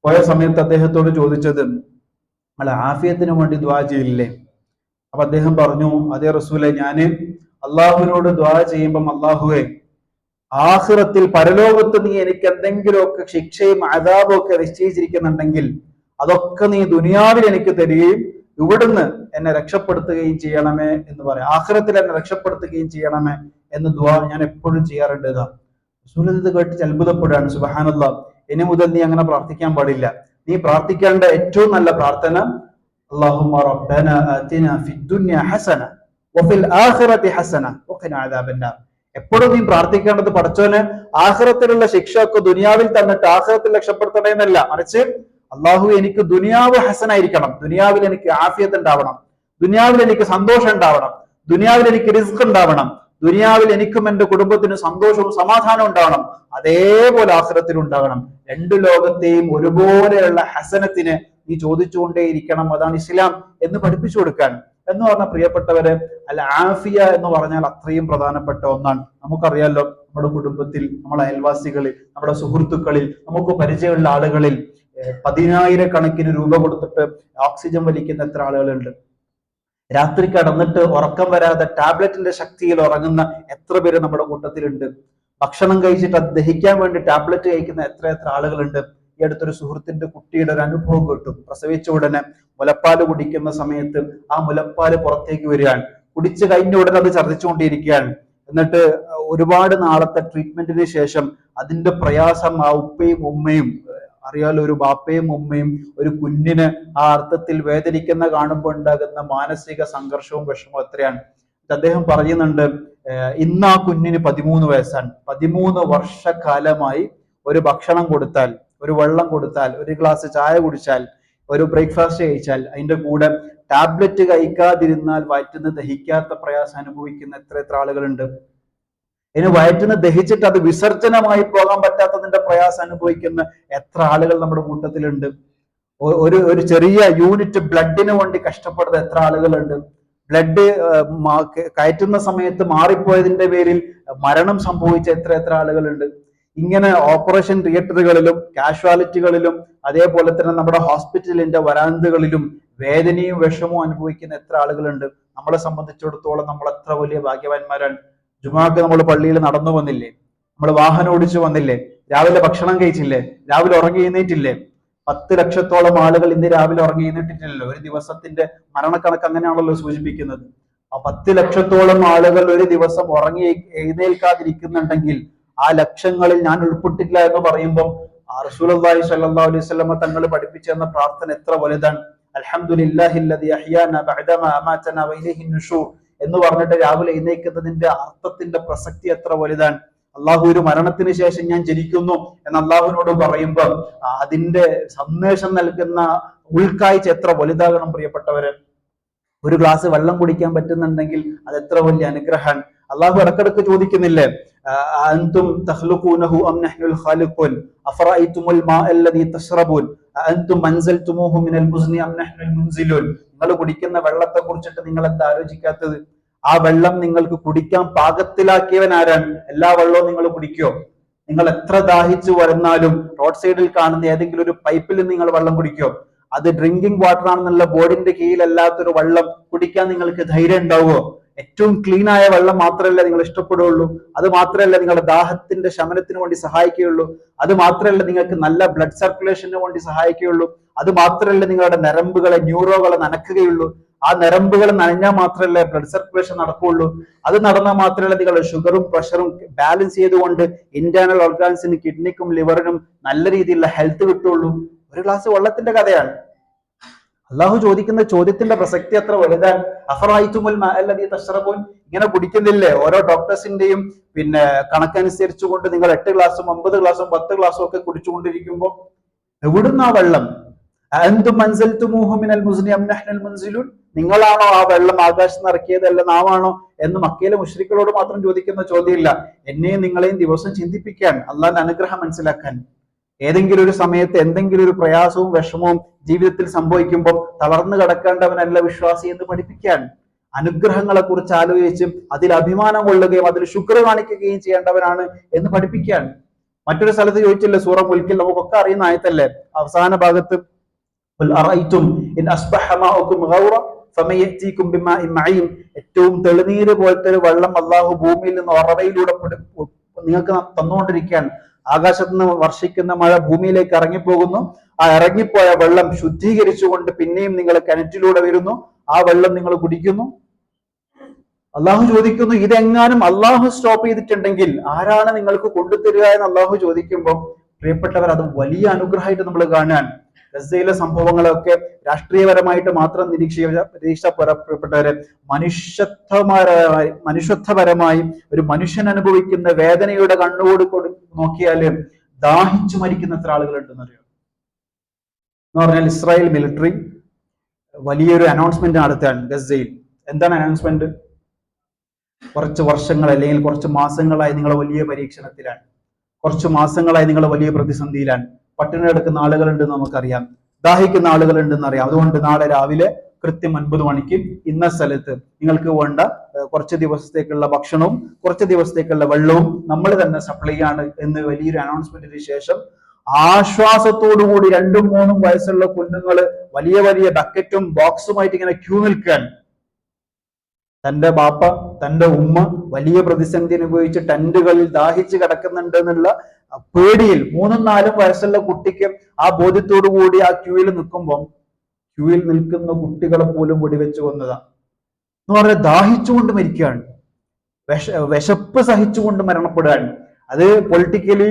പോയ സമയത്ത് അദ്ദേഹത്തോട് ചോദിച്ചത്, അല്ല ആഫിയത്തിന് വേണ്ടി ദുആ ചെയ്യില്ലേ? അപ്പൊ അദ്ദേഹം പറഞ്ഞു, അതേ റസൂലെ, ഞാന് അള്ളാഹുവിനോട് ദുആ ചെയ്യുമ്പം, അള്ളാഹുവേ, ആഖിറത്തിൽ പരലോകത്ത് നീ എനിക്ക് എന്തെങ്കിലുമൊക്കെ ശിക്ഷയും അദാബും ഒക്കെ നിശ്ചയിച്ചിരിക്കുന്നുണ്ടെങ്കിൽ അതൊക്കെ നീ ദുനിയാവിൽ എനിക്ക് തരികയും ഇവിടുന്ന് എന്നെ രക്ഷപ്പെടുത്തുകയും ചെയ്യണമേ എന്ന് പറയാം. ആഖിറത്തിൽ എന്നെ രക്ഷപ്പെടുത്തുകയും ചെയ്യണമേ എന്ന് ദുആ ഞാൻ എപ്പോഴും ചെയ്യാറുണ്ട്. റസൂൽ ഇത് കേട്ട് അത്ഭുതപ്പെടുകയാണ്. സുബ്ഹാനല്ലാഹ്, ഇനി മുതൽ നീ അങ്ങനെ പ്രാർത്ഥിക്കാൻ പാടില്ല. നീ പ്രാർത്ഥിക്കേണ്ട ഏറ്റവും നല്ല പ്രാർത്ഥന, അല്ലാഹുമ്മ റബ്ബന ആതിനാ ഫിദ്ദുനിയ ഹസന വഫിൽ ആഖിറതി ഹസന വഖിനാ അദാബന്നാർ. എപ്പോഴും നീ പ്രാർത്ഥിക്കേണ്ടത്, പടച്ചോന് ആഖിറത്തിലുള്ള ശിക്ഷ ഒക്കെ ദുനിയാവിൽ തന്നിട്ട് ആഖിറത്തിൽ രക്ഷപ്പെടുത്തണേ എന്നല്ല, മറിച്ച് അള്ളാഹു എനിക്ക് ദുനിയാവ് ഹസനായിരിക്കണം, ദുനിയാവിൽ എനിക്ക് ആഫിയത്ത് ഉണ്ടാവണം, ദുനിയാവിൽ എനിക്ക് സന്തോഷം ഉണ്ടാവണം, ദുനിയാവിൽ എനിക്ക് റിസ്ക് ഉണ്ടാവണം, ദുനിയാവിൽ എനിക്കും എന്റെ കുടുംബത്തിനും സന്തോഷവും സമാധാനവും ഉണ്ടാവണം, അതേപോലെ ആഖിറത്തിൽ ഉണ്ടാകണം. രണ്ടു ലോകത്തെയും ഒരുപോലെയുള്ള ഹസനത്തിന് നീ ചോദിച്ചുകൊണ്ടേയിരിക്കണം. അതാണ് ഇസ്ലാം എന്ന് പഠിപ്പിച്ചു കൊടുക്കാൻ. എന്ന് പറഞ്ഞാൽ പ്രിയപ്പെട്ടവരെ, അല്ല ആഫിയ എന്ന് പറഞ്ഞാൽ അത്രയും പ്രധാനപ്പെട്ട ഒന്നാണ്. നമുക്കറിയാലോ, നമ്മുടെ കുടുംബത്തിൽ, നമ്മുടെ അയൽവാസികളിൽ, നമ്മുടെ സുഹൃത്തുക്കളിൽ, നമുക്ക് പരിചയമുള്ള ആളുകളിൽ 10,000 രൂപ കൊടുത്തിട്ട് ഓക്സിജൻ വലിക്കുന്ന എത്ര ആളുകളുണ്ട്? രാത്രി കടന്നിട്ട് ഉറക്കം വരാതെ ടാബ്ലറ്റിന്റെ ശക്തിയിൽ ഉറങ്ങുന്ന എത്ര പേര് നമ്മുടെ കൂട്ടത്തിലുണ്ട്? ഭക്ഷണം കഴിച്ചിട്ട് അത് ദഹിക്കാൻ വേണ്ടി ടാബ്ലറ്റ് കഴിക്കുന്ന എത്ര ആളുകളുണ്ട്? ഈ അടുത്തൊരു സുഹൃത്തിന്റെ കുട്ടിയുടെ ഒരു അനുഭവം കേട്ടു. പ്രസവിച്ച ഉടനെ മുലപ്പാല് കുടിക്കുന്ന സമയത്ത് ആ മുലപ്പാല് പുറത്തേക്ക് വരികയാണ്. കുടിച്ചു കഴിഞ്ഞ ഉടനെ അത് ഛർദ്ദിച്ചുകൊണ്ടിരിക്കുകയാണ്. എന്നിട്ട് ഒരുപാട് നാളത്തെ ട്രീറ്റ്മെന്റിന് ശേഷം അതിന്റെ പ്രയാസം ആ ഉപ്പയും ഉമ്മയും, അറിയാലോ, ഒരു ബാപ്പയും ഉമ്മയും ഒരു കുഞ്ഞിന് ആ അർത്ഥത്തിൽ വേദനിക്കുന്ന കാണുമ്പോൾ ഉണ്ടാകുന്ന മാനസിക സംഘർഷവും വിഷമവും എത്രയാണ്. അദ്ദേഹം പറയുന്നുണ്ട്, ഇന്ന് ആ കുഞ്ഞിന് 13 വയസ്സാണ്. 13 വർഷക്കാലമായി ഒരു ഭക്ഷണം കൊടുത്താൽ, ഒരു വെള്ളം കൊടുത്താൽ, ഒരു ഗ്ലാസ് ചായ കുടിച്ചാൽ, ഒരു ബ്രേക്ക്ഫാസ്റ്റ് കഴിച്ചാൽ, അതിന്റെ കൂടെ ടാബ്ലറ്റ് കഴിക്കാതിരുന്നാൽ വയറ്റിന്ന് ദഹിക്കാത്ത പ്രയാസം അനുഭവിക്കുന്ന എത്ര ആളുകളുണ്ട്. ഇനി വയറ്റിന് ദഹിച്ചിട്ട് അത് വിസർജനമായി പോകാൻ പറ്റാത്തതിന്റെ പ്രയാസം അനുഭവിക്കുന്ന എത്ര ആളുകൾ നമ്മുടെ കൂട്ടത്തിലുണ്ട്. ഒരു ചെറിയ യൂണിറ്റ് ബ്ലഡിന് വേണ്ടി കഷ്ടപ്പെടുന്ന എത്ര ആളുകളുണ്ട്. ബ്ലഡ് കയറ്റുന്ന സമയത്ത് മാറിപ്പോയതിന്റെ പേരിൽ മരണം സംഭവിച്ച എത്ര ആളുകളുണ്ട്. ഇങ്ങനെ ഓപ്പറേഷൻ തിയേറ്ററുകളിലും കാഷ്വാലിറ്റികളിലും അതേപോലെ തന്നെ നമ്മുടെ ഹോസ്പിറ്റലിന്റെ വരാന്തകളിലും വേദനയും വിഷമവും അനുഭവിക്കുന്ന എത്ര ആളുകളുണ്ട്. നമ്മളെ സംബന്ധിച്ചിടത്തോളം നമ്മൾ എത്ര വലിയ ഭാഗ്യവാന്മാരാണ്. ജുമാക്ക് നമ്മൾ പള്ളിയിൽ നടന്നു വന്നില്ലേ, നമ്മൾ വാഹനം ഓടിച്ചു വന്നില്ലേ, രാവിലെ ഭക്ഷണം കഴിച്ചില്ലേ, രാവിലെ ഉറങ്ങി എഴുന്നേറ്റില്ലേ. 10 ലക്ഷത്തോളം ആളുകൾ ഇന്ന് രാവിലെ ഉറങ്ങി എഴുന്നേറ്റിട്ടില്ലല്ലോ. ഒരു ദിവസത്തിന്റെ മരണക്കണക്ക് അങ്ങനെയാണല്ലോ സൂചിപ്പിക്കുന്നത്. ആ 10 ലക്ഷത്തോളം ആളുകൾ ഒരു ദിവസം ഉറങ്ങി എഴുന്നേൽക്കാതിരിക്കുന്നുണ്ടെങ്കിൽ ആ ലക്ഷങ്ങളിൽ ഞാൻ ഉൾപ്പെട്ടില്ല എന്ന് പറയുമ്പോൾ റസൂലുള്ളാഹി സ്വല്ലല്ലാഹു അലൈഹി വസല്ലമ തങ്ങൾ പഠിപ്പിച്ചു തന്ന പ്രാർത്ഥന എത്ര വലുതാണ്. അൽഹംദുലില്ലാഹില്ലദി അഹ്യാനാ ബഅദമാ അമാതനാ വഇലൈഹി നുശൂർ എന്ന് പറഞ്ഞിട്ട് രാവിലെ എഴുന്നേൽക്കുന്നതിന്റെ അർത്ഥത്തിന്റെ പ്രസക്തി എത്ര വലുതാണ്. അള്ളാഹു ഒരു മരണത്തിന് ശേഷം ഞാൻ ജനിക്കുന്നു എന്ന് അള്ളാഹുവിനോട് പറയുമ്പോൾ അതിന്റെ സന്ദേശം നൽകുന്ന ഉൾക്കാഴ്ച എത്ര വലുതാകണം പ്രിയപ്പെട്ടവരെ. ഒരു ഗ്ലാസ് വെള്ളം കുടിക്കാൻ പറ്റുന്നുണ്ടെങ്കിൽ അത് എത്ര വലിയ അനുഗ്രഹമാണ്. അള്ളാഹു ഇടക്കിടക്ക് ചോദിക്കുന്നില്ലേ, അൻതും തഖ്ലുഖൂനഹു അം നഹ്നുൽ ഖാലിഖൂൻ അഫറഅയ്തുമുൽ മാഅ അല്ലദീ തശ്റബൂൻ അൻതും അൻസൽതുമൂഹു മിനൽ മുസ്നി അം നഹ്നുൽ മുൻസിലൂൻ. നിങ്ങൾ കുടിക്കുന്ന വെള്ളത്തെ കുറിച്ചിട്ട് നിങ്ങൾ എന്താ ആലോചിക്കാത്തത്? ആ വെള്ളം നിങ്ങൾക്ക് കുടിക്കാൻ പാകത്തിലാക്കിയവൻ ആരാണ്? എല്ലാ വെള്ളവും നിങ്ങൾ കുടിക്കോ? നിങ്ങൾ എത്ര ദാഹിച്ചു വരുന്നാലും റോഡ് സൈഡിൽ കാണുന്ന ഏതെങ്കിലും ഒരു പൈപ്പിൽ നിങ്ങൾ വെള്ളം കുടിക്കോ? അത് ഡ്രിങ്കിങ് വാട്ടർ ആണെന്നുള്ള ബോർഡിന്റെ കീഴിലല്ലാത്തൊരു വെള്ളം കുടിക്കാൻ നിങ്ങൾക്ക് ധൈര്യം ഉണ്ടാവുമോ? ഏറ്റവും ക്ലീൻ ആയ വെള്ളം മാത്രമല്ല നിങ്ങൾ ഇഷ്ടപ്പെടുകയുള്ളൂ. അത് മാത്രമല്ല നിങ്ങളുടെ ദാഹത്തിന്റെ ശമനത്തിന് വേണ്ടി സഹായിക്കുകയുള്ളൂ. അത് മാത്രമല്ല നിങ്ങൾക്ക് നല്ല ബ്ലഡ് സർക്കുലേഷന് വേണ്ടി സഹായിക്കുകയുള്ളൂ. അത് മാത്രമല്ല നിങ്ങളുടെ നരമ്പുകളെ, ന്യൂറോകളെ നനക്കുകയുള്ളൂ. ആ നരമ്പുകൾ നനഞ്ഞാൽ മാത്രമല്ലേ ബ്ലഡ് സർക്കുലേഷൻ നടക്കുകയുള്ളൂ. അത് നടന്നാൽ മാത്രമല്ല നിങ്ങളുടെ ഷുഗറും പ്രഷറും ബാലൻസ് ചെയ്തുകൊണ്ട് ഇന്റേണൽ ഓർഗാൻസിന്, കിഡ്നിക്കും ലിവറിനും നല്ല രീതിയിലുള്ള ഹെൽത്ത് കിട്ടുള്ളൂ. ഒരു ഗ്ലാസ് വെള്ളത്തിന്റെ കഥയാണ്. അള്ളാഹു ചോദിക്കുന്ന ചോദ്യത്തിന്റെ പ്രസക്തി എത്ര വലുതാണ്. അഫറഅയ്തുമുൽ മാഅ അല്ലദീ തശ്റബൂൻ. ഇങ്ങനെ കുടിക്കുന്നില്ലേ? ഓരോ ഡോക്ടേഴ്സിന്റെയും കണക്കനുസരിച്ചുകൊണ്ട് നിങ്ങൾ 8 ഗ്ലാസും 9 ഗ്ലാസും 10 ഗ്ലാസും ഒക്കെ കുടിച്ചുകൊണ്ടിരിക്കുമ്പോൾ എവിടുന്ന ആ വെള്ളം? അൻതും അൻസൽതുമൂഹു മിനൽ മുസ്നി അം നഹ്നുൽ മുൻസിലൂൻ. നിങ്ങളാണോ ആ വെള്ളം ആകാശത്ത് നിന്ന് ഇറക്കിയതല്ല നാമാണോ എന്ന് മക്കയിലെ മുശ്രിക്കുകളോട് മാത്രം ചോദിക്കുന്ന ചോദ്യമില്ല. എന്നെയും നിങ്ങളെയും ദിവസം ചിന്തിപ്പിക്കാൻ, അള്ളാന്റെ അനുഗ്രഹം മനസ്സിലാക്കാൻ. ഏതെങ്കിലും ഒരു സമയത്ത് എന്തെങ്കിലും ഒരു പ്രയാസവും വിഷമവും ജീവിതത്തിൽ സംഭവിക്കുമ്പോൾ തളർന്നു കിടക്കേണ്ടവനല്ല വിശ്വാസി എന്ന് പഠിപ്പിക്കാൻ, അനുഗ്രഹങ്ങളെ കുറിച്ച് ആലോചിച്ചും അതിൽ അഭിമാനം കൊള്ളുകയും അതിൽ ശുക്ർ കാണിക്കുകയും ചെയ്യേണ്ടവനാണ് എന്ന് പഠിപ്പിക്കാൻ. മറ്റൊരു സ്ഥലത്ത് ചോദിച്ചില്ലേ, സൂറ മുൽക്കിൽ നമുക്കൊക്കെ അറിയുന്ന ആയത്തല്ലേ, അവസാന ഭാഗത്ത് ഏറ്റവും തെളിനീര് പോലത്തെ ഒരു വെള്ളം അള്ളാഹു ഭൂമിയിൽ നിന്ന് ഉറവയിലൂടെ നിങ്ങൾക്ക് തന്നുകൊണ്ടിരിക്കാൻ. ആകാശത്ത് നിന്ന് വർഷിക്കുന്ന മഴ ഭൂമിയിലേക്ക് ഇറങ്ങിപ്പോകുന്നു. ആ ഇറങ്ങിപ്പോയ വെള്ളം ശുദ്ധീകരിച്ചുകൊണ്ട് പിന്നെയും നിങ്ങൾ കിണറ്റിലൂടെ വരുന്നു. ആ വെള്ളം നിങ്ങൾ കുടിക്കുന്നു. അള്ളാഹു ചോദിക്കുന്നു, ഇതെങ്ങാനും അള്ളാഹു സ്റ്റോപ്പ് ചെയ്തിട്ടുണ്ടെങ്കിൽ ആരാണ് നിങ്ങൾക്ക് കൊണ്ടുതരിക എന്ന് അള്ളാഹു ചോദിക്കുമ്പോൾ പ്രിയപ്പെട്ടവർ, അത് വലിയ അനുഗ്രഹമായിട്ട് നമ്മൾ കാണാൻ. ഗസയിലെ സംഭവങ്ങളൊക്കെ രാഷ്ട്രീയപരമായിട്ട് മാത്രം നിരീക്ഷപ്പെട്ടവരെ മനുഷ്യത്വപരമായി ഒരു മനുഷ്യൻ അനുഭവിക്കുന്ന വേദനയുടെ കണ്ണുകൂടി നോക്കിയാല് ദാഹിച്ചു മരിക്കുന്ന എത്ര ആളുകളുണ്ടെന്ന് അറിയാം. എന്ന് പറഞ്ഞാൽ ഇസ്രായേൽ മിലിറ്ററി വലിയൊരു അനൗൺസ്മെന്റ് നടത്തുകയാണ് ഗസയിൽ. എന്താണ് അനൗൺസ്മെന്റ്? കുറച്ച് വർഷങ്ങൾ അല്ലെങ്കിൽ കുറച്ച് മാസങ്ങളായി നിങ്ങൾ വലിയ പരീക്ഷണത്തിലാണ്, കുറച്ച് മാസങ്ങളായി നിങ്ങൾ വലിയ പ്രതിസന്ധിയിലാണ്. പട്ടിണി കിടക്കുന്ന ആളുകളുണ്ടെന്ന് നമുക്കറിയാം, ദാഹിക്കുന്ന ആളുകളുണ്ടെന്ന് അറിയാം. അതുകൊണ്ട് നാളെ രാവിലെ കൃത്യം 9 മണിക്ക് ഇന്ന സ്ഥലത്ത് നിങ്ങൾക്ക് വേണ്ട കുറച്ച് ദിവസത്തേക്കുള്ള ഭക്ഷണവും കുറച്ച് ദിവസത്തേക്കുള്ള വെള്ളവും നമ്മൾ തന്നെ സപ്ലൈ ആണ് എന്ന് വലിയൊരു അനൗൺസ്മെന്റിന് ശേഷം ആശ്വാസത്തോടുകൂടി 2-3 വയസ്സുള്ള കുഞ്ഞുങ്ങള് വലിയ വലിയ ബക്കറ്റും ബോക്സുമായിട്ട് ഇങ്ങനെ ക്യൂ നിൽക്കുകയാണ്. തന്റെ ബാപ്പ, തന്റെ ഉമ്മ വലിയ പ്രതിസന്ധി അനുഭവിച്ച് ടെന്റുകളിൽ ദാഹിച്ച് കിടക്കുന്നുണ്ട് എന്നുള്ള പേടിയിൽ 3-4 വയസ്സുള്ള കുട്ടിക്ക് ആ ബോധ്യത്തോടു കൂടി ആ ക്യൂവിൽ നിൽക്കുമ്പോൾ ക്യൂവിൽ നിൽക്കുന്ന കുട്ടികളെ പോലും വെടിവെച്ച് കൊന്നതാ എന്ന് പറഞ്ഞാൽ ദാഹിച്ചുകൊണ്ട് മരിക്കുകയാണ്. വിശപ്പ് സഹിച്ചുകൊണ്ട് മരണപ്പെടുകയാണ്. അത് പൊളിറ്റിക്കലി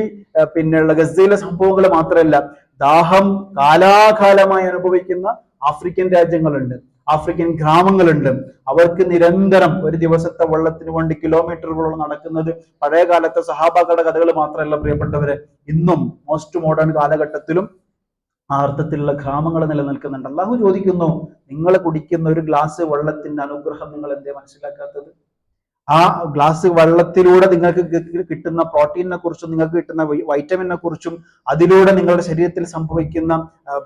പിന്നെയുള്ള ഗസയിലെ സംഭവങ്ങൾ മാത്രമല്ല, ദാഹം കാലാകാലമായി അനുഭവിക്കുന്ന ആഫ്രിക്കൻ രാജ്യങ്ങളുണ്ട്, ആഫ്രിക്കൻ ഗ്രാമങ്ങളുണ്ട്. അവർക്ക് നിരന്തരം ഒരു ദിവസത്തെ വെള്ളത്തിന് വേണ്ടി കിലോമീറ്ററുകളോളം നടക്കുന്നത് പഴയ കാലത്തെ സഹാബാക്കളുടെ കഥകൾ മാത്രമല്ല പ്രിയപ്പെട്ടവരെ, ഇന്നും മോസ്റ്റ് മോഡേൺ കാലഘട്ടത്തിലും ആ അർത്ഥത്തിലുള്ള ഗ്രാമങ്ങൾ നിലനിൽക്കുന്നുണ്ട്. അള്ളാഹു ചോദിക്കുന്നു, നിങ്ങൾ കുടിക്കുന്ന ഒരു ഗ്ലാസ് വെള്ളത്തിന്റെ അനുഗ്രഹം നിങ്ങൾ എന്തേ മനസ്സിലാക്കാത്തത്? ആ ഗ്ലാസ് വെള്ളത്തിലൂടെ നിങ്ങൾക്ക് കിട്ടുന്ന പ്രോട്ടീനെ കുറിച്ചും നിങ്ങൾക്ക് കിട്ടുന്ന വൈറ്റമിനെ കുറിച്ചും അതിലൂടെ നിങ്ങളുടെ ശരീരത്തിൽ സംഭവിക്കുന്ന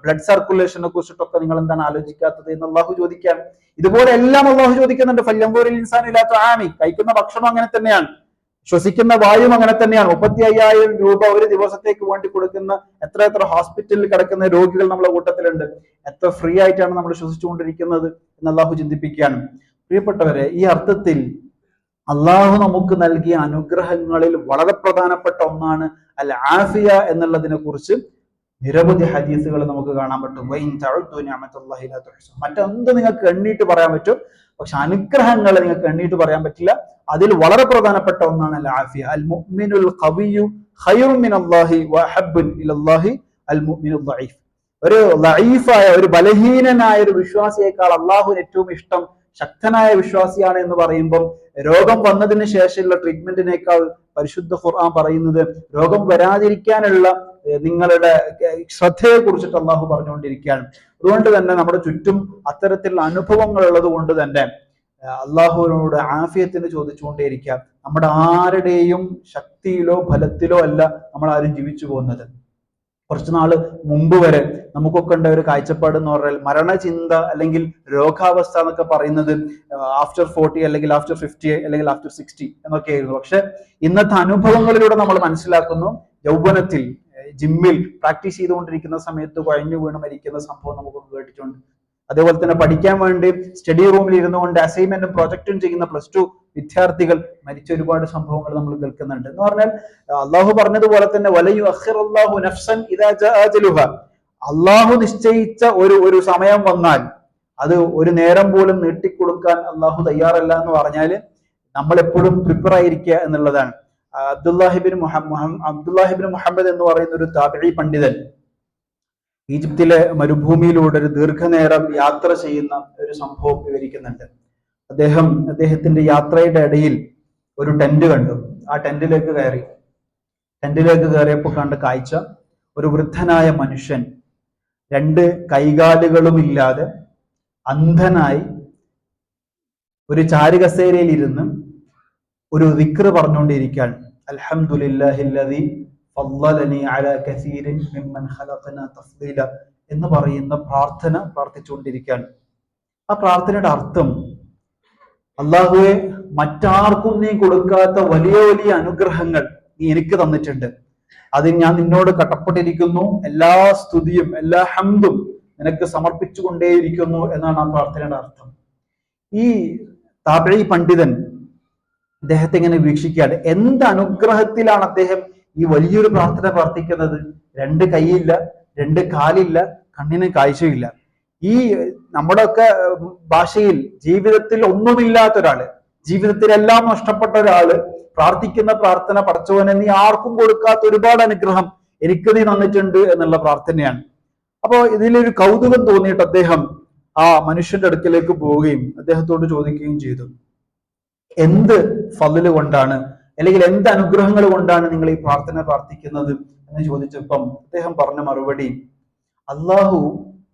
ബ്ലഡ് സർക്കുലേഷനെ കുറിച്ചിട്ടൊക്കെ നിങ്ങൾ എന്താണ് ആലോചിക്കാത്തത് എന്ന് അള്ളാഹു ചോദിക്കാൻ. ഇതുപോലെ എല്ലാം അള്ളാഹു ചോദിക്കുന്നുണ്ട്. ഫല്യംകൂറിൽ ഇൻസാനില്ലാത്ത ആമി, കഴിക്കുന്ന ഭക്ഷണം അങ്ങനെ തന്നെയാണ്, ശ്വസിക്കുന്ന വായുവും അങ്ങനെ തന്നെയാണ്. 35,000 രൂപ ഒരു ദിവസത്തേക്ക് വേണ്ടി കൊടുക്കുന്ന എത്ര ഹോസ്പിറ്റലിൽ കിടക്കുന്ന രോഗികൾ നമ്മുടെ കൂട്ടത്തിലുണ്ട്. എത്ര ഫ്രീ ആയിട്ടാണ് നമ്മൾ ശ്വസിച്ചുകൊണ്ടിരിക്കുന്നത് എന്ന് അള്ളാഹു ചിന്തിപ്പിക്കുകയാണ്. പ്രിയപ്പെട്ടവരെ, ഈ അർത്ഥത്തിൽ അള്ളാഹു നമുക്ക് നൽകിയ അനുഗ്രഹങ്ങളിൽ വളരെ പ്രധാനപ്പെട്ട ഒന്നാണ് അൽ ആഫിയ എന്നുള്ളതിനെ കുറിച്ച് നിരവധി ഹദീസുകൾ നമുക്ക് കാണാൻ പറ്റും. മറ്റെന്ത് നിങ്ങൾക്ക് എണ്ണീട്ട് പറയാൻ പറ്റും, പക്ഷെ അനുഗ്രഹങ്ങൾ നിങ്ങൾക്ക് എണ്ണീട്ട് പറയാൻ പറ്റില്ല. അതിൽ വളരെ പ്രധാനപ്പെട്ട ഒന്നാണ് അൽ ആഫിയ. അൽ മുഅ്മിനുൽ ഖവിയ്യു ഖൈറുൻ മിനല്ലാഹി വഅഹബ്ബു ഇലല്ലാഹി അൽ മുഅ്മിനുൽ ദഈഫ്. ഒരു ദഈഫായ, ഒരു ബലഹീനനായ ഒരു വിശ്വാസിയേക്കാൾ അള്ളാഹുവിന് ഏറ്റവും ഇഷ്ടം ശക്തനായ വിശ്വാസിയാണ് എന്ന് പറയുമ്പോൾ, രോഗം വന്നതിന് ശേഷമുള്ള ട്രീറ്റ്മെന്റിനേക്കാൾ പരിശുദ്ധ ഖുർആൻ പറയുന്നത് രോഗം വരാതിരിക്കാനുള്ള നിങ്ങളുടെ ശ്രദ്ധയെ കുറിച്ചിട്ട് അള്ളാഹു പറഞ്ഞുകൊണ്ടിരിക്കുകയാണ്. അതുകൊണ്ട് തന്നെ നമ്മുടെ ചുറ്റും അത്തരത്തിലുള്ള അനുഭവങ്ങൾ ഉള്ളത് കൊണ്ട് തന്നെ അള്ളാഹുവിനോട് ആഫിയത്തിന് ചോദിച്ചുകൊണ്ടേയിരിക്കുക. നമ്മുടെ ആരുടെയും ശക്തിയിലോ ഫലത്തിലോ അല്ല നമ്മൾ ആരും ജീവിച്ചു പോകുന്നത്. കുറച്ചു നാള് മുമ്പ് വരെ നമുക്കൊക്കെ ഉണ്ട ഒരു കാഴ്ചപ്പാട് എന്ന് പറഞ്ഞാൽ മരണചിന്ത അല്ലെങ്കിൽ രോഗാവസ്ഥ എന്നൊക്കെ പറയുന്നത് ആഫ്റ്റർ 40 അല്ലെങ്കിൽ ആഫ്റ്റർ 50 അല്ലെങ്കിൽ ആഫ്റ്റർ 60 എന്നൊക്കെ ആയിരുന്നു. പക്ഷെ ഇന്നത്തെ അനുഭവങ്ങളിലൂടെ നമ്മൾ മനസ്സിലാക്കുന്നു, യൗവനത്തിൽ ജിമ്മിൽ പ്രാക്ടീസ് ചെയ്തുകൊണ്ടിരിക്കുന്ന സമയത്ത് കുഴഞ്ഞു വീണ് മരിക്കുന്ന സംഭവം നമുക്ക് കേട്ടിട്ടുണ്ട്. അതേപോലെ തന്നെ പഠിക്കാൻ വേണ്ടി സ്റ്റഡി റൂമിൽ ഇരുന്നുകൊണ്ട് അസൈൻമെന്റും പ്രൊജക്റ്റും ചെയ്യുന്ന +2 വിദ്യാർത്ഥികൾ മരിച്ച ഒരുപാട് സംഭവങ്ങൾ നമ്മൾ കേൾക്കുന്നുണ്ട്. എന്ന് പറഞ്ഞാൽ അള്ളാഹു പറഞ്ഞതുപോലെ തന്നെ വലയുഅഖിറുല്ലാഹു നഫ്സൻ ഇദാ ജാഅ അജലുഹാ, അള്ളാഹു നിശ്ചയിച്ച ഒരു സമയം വന്നാൽ അത് ഒരു നേരം പോലും നീട്ടിക്കൊടുക്കാൻ അള്ളാഹു തയ്യാറല്ല എന്ന് പറഞ്ഞാൽ നമ്മൾ എപ്പോഴും പ്രിപ്പയർ ആയിരിക്കുക എന്നുള്ളതാണ്. അബ്ദുല്ലാഹിബിൻ മുഹമ്മദ് എന്ന് പറയുന്ന ഒരു താബിഈ പണ്ഡിതൻ ഈജിപ്തിലെ മരുഭൂമിയിലൂടെ ഒരു ദീർഘനേരം യാത്ര ചെയ്യുന്ന ഒരു സംഭവം വിവരിക്കുന്നുണ്ട്. അദ്ദേഹത്തിന്റെ യാത്രയുടെ ഇടയിൽ ഒരു ടെന്റ് കണ്ടു. ആ ടെന്റിലേക്ക് കയറിയപ്പോൾ കണ്ട കാഴ്ച, ഒരു വൃദ്ധനായ മനുഷ്യൻ 2 കൈകാലുകളും ഇല്ലാതെ അന്ധനായി ഒരു ചാരുകസേരയിൽ ഇരുന്ന് ഒരു ദിക്ർ പറഞ്ഞുകൊണ്ടിരിക്കുകയാണ്. അൽഹംദുലില്ലാഹില്ലദീ ഫളലനി അലാ കസീരിൻ മിമ്മൻ ഖലഖനാ തഫ്ളീല എന്ന് പറയുന്ന പ്രാർത്ഥന പ്രാർത്ഥിച്ചുകൊണ്ടിരിക്കുകയാണ്. ആ പ്രാർത്ഥനയുടെ അർത്ഥം, അള്ളാഹുവെ, മറ്റാർക്കും നീ കൊടുക്കാത്ത വലിയ വലിയ അനുഗ്രഹങ്ങൾ നീ എനിക്ക് തന്നിട്ടുണ്ട്, അതിൽ ഞാൻ നിന്നോട് കടപ്പെട്ടിരിക്കുന്നു, എല്ലാ സ്തുതിയും എല്ലാ ഹംദും നിനക്ക് സമർപ്പിച്ചുകൊണ്ടേയിരിക്കുന്നു എന്നാണ് ആ പ്രാർത്ഥനയുടെ അർത്ഥം. ഈ താബഈ പണ്ഡിതൻ അദ്ദേഹത്തെ ഇങ്ങനെ വീക്ഷിക്കുകയാണ്. എന്ത് അനുഗ്രഹത്തിലാണ് അദ്ദേഹം ഈ വലിയൊരു പ്രാർത്ഥന പ്രാർത്ഥിക്കുന്നത്? 2 കൈയില്ല, 2 കാലില്ല, കണ്ണിന് കാഴ്ചയില്ല. ഈ നമ്മുടെയൊക്കെ ഭാഷയിൽ ജീവിതത്തിൽ ഒന്നുമില്ലാത്ത ഒരാള്, ജീവിതത്തിൽ എല്ലാം നഷ്ടപ്പെട്ട ഒരാള് പ്രാർത്ഥിക്കുന്ന പ്രാർത്ഥന, പടച്ചവനെ നീ ആർക്കും കൊടുക്കാത്ത ഒരുപാട് അനുഗ്രഹം എനിക്ക് നീ തന്നിട്ടുണ്ട് എന്നുള്ള പ്രാർത്ഥനയാണ്. അപ്പോ ഇതിലൊരു കൗതുകം തോന്നിയിട്ട് അദ്ദേഹം ആ മനുഷ്യന്റെ അടുക്കലേക്ക് പോവുകയും അദ്ദേഹത്തോട് ചോദിക്കുകയും ചെയ്തു, എന്ത് ഫളല് കൊണ്ടാണ് അല്ലെങ്കിൽ എന്ത് അനുഗ്രഹങ്ങൾ കൊണ്ടാണ് നിങ്ങൾ ഈ പ്രാർത്ഥന പ്രാർത്ഥിക്കുന്നത് എന്ന് ചോദിച്ചപ്പം അദ്ദേഹം പറഞ്ഞ മറുപടി, അള്ളാഹു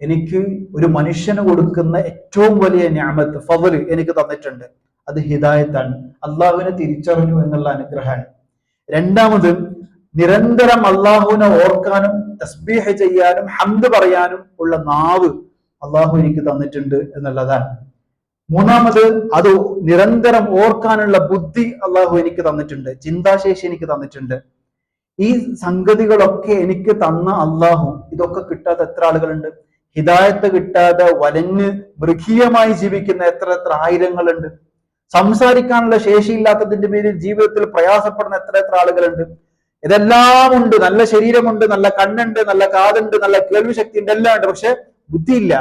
എനിക്ക് ഒരു മനുഷ്യന് കൊടുക്കുന്ന ഏറ്റവും വലിയ നിഅമത്ത് ഫളല് എനിക്ക് തന്നിട്ടുണ്ട്, അത് ഹിദായത്താണ്, അള്ളാഹുവിനെ തിരിച്ചറിഞ്ഞു എന്നുള്ള അനുഗ്രഹമാണ്. രണ്ടാമത്, നിരന്തരം അള്ളാഹുവിനെ ഓർക്കാനും തസ്ബീഹ് ചെയ്യാനും ഹംദ് പറയാനും ഉള്ള നാവ് അള്ളാഹു എനിക്ക് തന്നിട്ടുണ്ട് എന്നുള്ളതാണ്. മൂന്നാമത്, അത് നിരന്തരം ഓർക്കാനുള്ള ബുദ്ധി അള്ളാഹു എനിക്ക് തന്നിട്ടുണ്ട്, ചിന്താശേഷി എനിക്ക് തന്നിട്ടുണ്ട്. ഈ സംഗതികളൊക്കെ എനിക്ക് തന്ന അള്ളാഹു ഇതൊക്കെ കിട്ടാത്ത എത്ര ആളുകളുണ്ട്? ഹിദായത്ത് കിട്ടാതെ വലഞ്ഞ് മൃഗീയമായി ജീവിക്കുന്ന എത്ര ആയിരങ്ങളുണ്ട്? സംസാരിക്കാനുള്ള ശേഷിയില്ലാത്തതിന്റെ പേരിൽ ജീവിതത്തിൽ പ്രയാസപ്പെടുന്ന എത്ര ആളുകളുണ്ട്? ഇതെല്ലാം ഉണ്ട്, നല്ല ശരീരമുണ്ട്, നല്ല കണ്ണുണ്ട്, നല്ല കാതുണ്ട്, നല്ല കേൾവി ശക്തി ഉണ്ട്, എല്ലാം ഉണ്ട്, പക്ഷെ ബുദ്ധിയില്ല.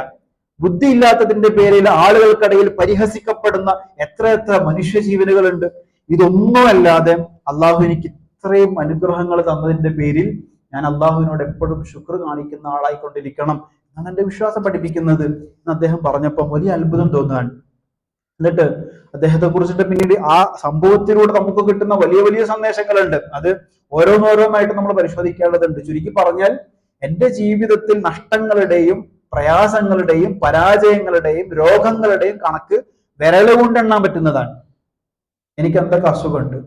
ബുദ്ധിയില്ലാത്തതിന്റെ പേരിൽ ആളുകൾക്കിടയിൽ പരിഹസിക്കപ്പെടുന്ന എത്ര മനുഷ്യ ജീവനുകളുണ്ട്? ഇതൊന്നുമല്ലാതെ അള്ളാഹു എനിക്ക് ഇത്രയും അനുഗ്രഹങ്ങൾ തന്നതിന്റെ പേരിൽ ഞാൻ അള്ളാഹുവിനോട് എപ്പോഴും ശുക്ർ കാണിക്കുന്ന ആളായിക്കൊണ്ടിരിക്കണം എന്നാണ് എന്റെ വിശ്വാസം പഠിപ്പിക്കുന്നത് എന്ന് അദ്ദേഹം പറഞ്ഞപ്പോൾ വലിയ അത്ഭുതം തോന്നുകയാണ്. എന്നിട്ട് അദ്ദേഹത്തെ കുറിച്ചിട്ട് പിന്നീട് ആ സംഭവത്തിലൂടെ നമുക്ക് കിട്ടുന്ന വലിയ വലിയ സന്ദേശങ്ങളുണ്ട്. അത് ഓരോന്നോരോന്നായിട്ട് നമ്മൾ പരിശോധിക്കേണ്ടതുണ്ട്. ചുരുക്കി പറഞ്ഞാൽ എൻ്റെ ജീവിതത്തിൽ നഷ്ടങ്ങളുടെയും പ്രയാസങ്ങളുടെയും പരാജയങ്ങളുടെയും രോഗങ്ങളുടെയും കണക്ക് വിരലുകൊണ്ട് എണ്ണാൻ പറ്റുന്നതാണ്. എനിക്ക് എന്തൊക്കെ അസുഖമുണ്ട്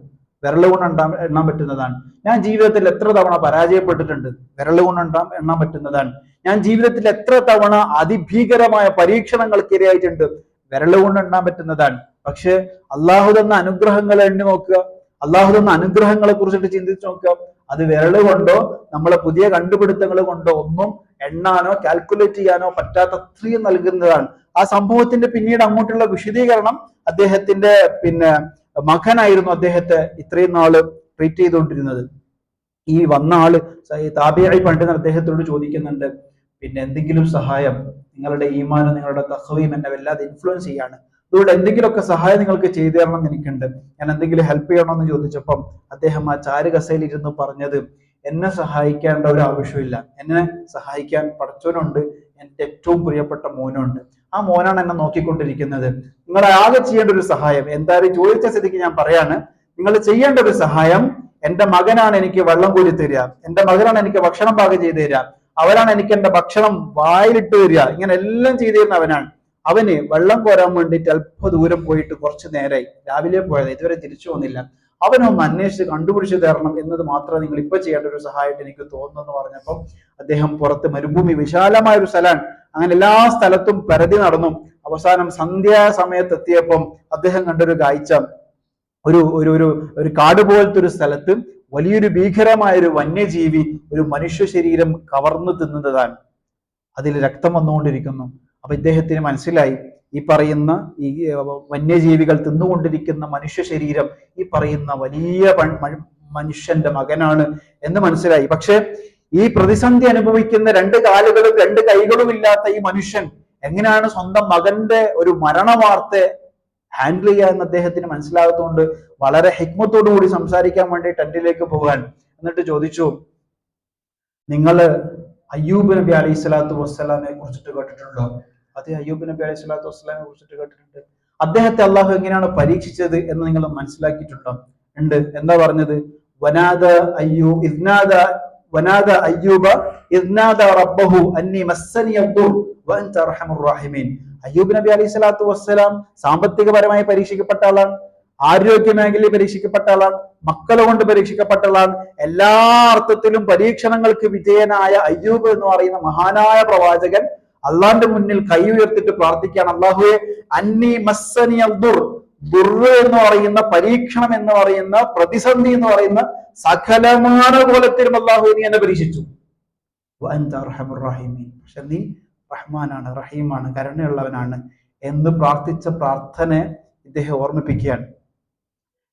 വിരലുകൊണ്ട് എണ്ണാൻ പറ്റുന്നതാണ്. ഞാൻ ജീവിതത്തിൽ എത്ര തവണ പരാജയപ്പെട്ടിട്ടുണ്ട് വിരലുകൊണ്ട് എണ്ണാൻ പറ്റുന്നതാണ്. ഞാൻ ജീവിതത്തിൽ എത്ര തവണ അതിഭീകരമായ പരീക്ഷണങ്ങൾക്ക് ഇരയായിട്ടുണ്ട് വിരലുകൊണ്ട് എണ്ണാൻ പറ്റുന്നതാണ്. പക്ഷെ അള്ളാഹു തന്ന അനുഗ്രഹങ്ങൾ എണ്ണി നോക്കുക, അള്ളാഹു തന്ന അനുഗ്രഹങ്ങളെ കുറിച്ചിട്ട് ചിന്തിച്ചു നോക്കുക. അത് വിരല് കൊണ്ടോ നമ്മളെ പുതിയ കണ്ടുപിടുത്തങ്ങൾ കൊണ്ടോ ഒന്നും എണ്ണാനോ കാൽക്കുലേറ്റ് ചെയ്യാനോ പറ്റാത്ത അത്രയും നൽകുന്നതാണ്. ആ സംഭവത്തിന്റെ പിന്നീട് അങ്ങോട്ടുള്ള വിശദീകരണം അദ്ദേഹത്തിന്റെ മകനായിരുന്നു അദ്ദേഹത്തെ ഇത്രയും നാള് ട്രീറ്റ് ചെയ്തുകൊണ്ടിരുന്നത്. ഈ വന്ന ആള് താബിഈ പണ്ഡിതൻ അദ്ദേഹത്തോട് ചോദിക്കുന്നുണ്ട്, എന്തെങ്കിലും സഹായം, നിങ്ങളുടെ ഈമാനും നിങ്ങളുടെ തഖ്വയും എന്നെ വല്ലാതെ ഇൻഫ്ലുവൻസ് ചെയ്യാണ്, അതുകൊണ്ട് എന്തെങ്കിലുമൊക്കെ സഹായം നിങ്ങൾക്ക് ചെയ്തു തരണം എന്ന് എനിക്കുണ്ട്, ഞാൻ എന്തെങ്കിലും ഹെൽപ്പ് ചെയ്യണമെന്ന് ചോദിച്ചപ്പം അദ്ദേഹം ആ ചാരുകസയിൽ ഇരുന്ന് പറഞ്ഞത്, എന്നെ സഹായിക്കേണ്ട ഒരു ആവശ്യമില്ല, എന്നെ സഹായിക്കാൻ പടച്ചവനുണ്ട്, എൻ്റെ ഏറ്റവും പ്രിയപ്പെട്ട മോനുണ്ട്, ആ മോനാണ് എന്നെ നോക്കിക്കൊണ്ടിരിക്കുന്നത്. നിങ്ങൾ ആകെ ചെയ്യേണ്ട ഒരു സഹായം, എന്തായാലും ചോദിച്ച സ്ഥിതിക്ക് ഞാൻ പറയാണ്, നിങ്ങൾ ചെയ്യേണ്ട ഒരു സഹായം, എൻ്റെ മകനാണ് എനിക്ക് വെള്ളം കോരി തരിക, എൻ്റെ മകനാണ് എനിക്ക് ഭക്ഷണം പാകം ചെയ്തു തരിക, അവരാണ് എനിക്ക് എൻ്റെ ഭക്ഷണം വായിലിട്ട് തരിക, ഇങ്ങനെ എല്ലാം ചെയ്തു തരുന്ന അവനാണ്. അവന് വെള്ളം കോരാൻ വേണ്ടിയിട്ട് അല്പ ദൂരം പോയിട്ട് കുറച്ച് നേരമായി, രാവിലെ പോയത്, ഇതുവരെ തിരിച്ചു വന്നില്ല, അവനൊന്ന് അന്വേഷിച്ച് കണ്ടുപിടിച്ച് തരണം എന്നത് മാത്രമേ നിങ്ങൾ ഇപ്പൊ ചെയ്യേണ്ട ഒരു സഹായമായിട്ട് എനിക്ക് തോന്നുന്നു എന്ന് പറഞ്ഞപ്പം അദ്ദേഹം പുറത്ത് മരുഭൂമി വിശാലമായ ഒരു സ്ഥലമാണ്, അങ്ങനെ എല്ലാ സ്ഥലത്തും പരതി നടന്നു. അവസാനം സന്ധ്യാസമയത്ത് എത്തിയപ്പം അദ്ദേഹം കണ്ടൊരു കാഴ്ച, ഒരു ഒരു ഒരു കാട് പോലത്തെ ഒരു സ്ഥലത്ത് വലിയൊരു ഭീകരമായ ഒരു വന്യജീവി ഒരു മനുഷ്യ ശരീരം കവർന്നു തിന്നുന്നതാണ്. അതിൽ രക്തം വന്നുകൊണ്ടിരിക്കുന്നു. അപ്പൊ ഇദ്ദേഹത്തിന് മനസ്സിലായി, ഈ പറയുന്ന ഈ വന്യജീവികൾ തിന്നുകൊണ്ടിരിക്കുന്ന മനുഷ്യ ശരീരം ഈ പറയുന്ന വലിയ മനുഷ്യന്റെ മകനാണ് എന്ന് മനസ്സിലായി. പക്ഷെ ഈ പ്രതിസന്ധി അനുഭവിക്കുന്ന രണ്ട് കാലുകളും രണ്ട് കൈകളും ഇല്ലാത്ത ഈ മനുഷ്യൻ എങ്ങനെയാണ് സ്വന്തം മകന്റെ ഒരു മരണ വാർത്ത ഹാൻഡിൽ ചെയ്യുക എന്ന് അദ്ദേഹത്തിന് മനസ്സിലാകത്തോണ്ട് വളരെ ഹിക്മത്തോടു കൂടി സംസാരിക്കാൻ വേണ്ടി ടെന്റിലേക്ക് പോകാൻ. എന്നിട്ട് ചോദിച്ചു, നിങ്ങൾ അയ്യൂബ് നബി അലൈഹി സ്വലാത്തു വസ്സലാമിനെ കുറിച്ചിട്ട് കേട്ടിട്ടുണ്ടോ? അതെ, അയ്യൂബ് നബി അലൈഹി സ്വലാത്തു വസ്സലാമിനെ കുറിച്ചിട്ട് കേട്ടിട്ടുണ്ട്. അദ്ദേഹത്തെ അള്ളാഹു എങ്ങനെയാണ് പരീക്ഷിച്ചത് എന്ന് നിങ്ങൾ മനസ്സിലാക്കിയിട്ടുണ്ടോ? ഉണ്ട്. എന്താ പറഞ്ഞത്? വനാദ അയ്യൂബ ഇദ്നാദ റബ്ബഹു അന്നി മസ്സനി യദ്ദുർ വഅൻത അർഹമുർ റഹീമീൻ. അയ്യൂബ് നബി അലൈഹി സ്വലാത്തു വസ്സലാം സാമ്പത്തികപരമായി പരീക്ഷിക്കപ്പെട്ട ആളാണ്, ആരോഗ്യ മേഖലയിൽ പരീക്ഷിക്കപ്പെട്ട ആളാണ്, മക്കളെ കൊണ്ട് പരീക്ഷിക്കപ്പെട്ട ആളാണ്. എല്ലാ അർത്ഥത്തിലും പരീക്ഷണങ്ങൾക്ക് വിജയനായ അയ്യൂബ് എന്ന് പറയുന്ന മഹാനായ പ്രവാചകൻ അള്ളാന്റെ മുന്നിൽ കൈ ഉയർത്തിട്ട് പ്രാർത്ഥിക്കുകയാണ്, അള്ളാഹുവെ അന്നി മസ്സനി അദ്ദുർ, ദുർറ് എന്ന് പറയുന്ന പരീക്ഷണം എന്ന് പറയുന്ന പ്രതിസന്ധി എന്ന് പറയുന്ന സകലമാന കോലത്തിലും അള്ളാഹു നീ എന്നെ പരീക്ഷിച്ചു. വഅൻത അർഹമുർ റഹീമീൻ, പക്ഷെ നീ റഹ്മാനാണ്, റഹീമാണ്, കരുണയുള്ളവനാണ് എന്ന് പ്രാർത്ഥിച്ച പ്രാർത്ഥന ഇദ്ദേഹം ഓർമ്മിപ്പിക്കുകയാണ്.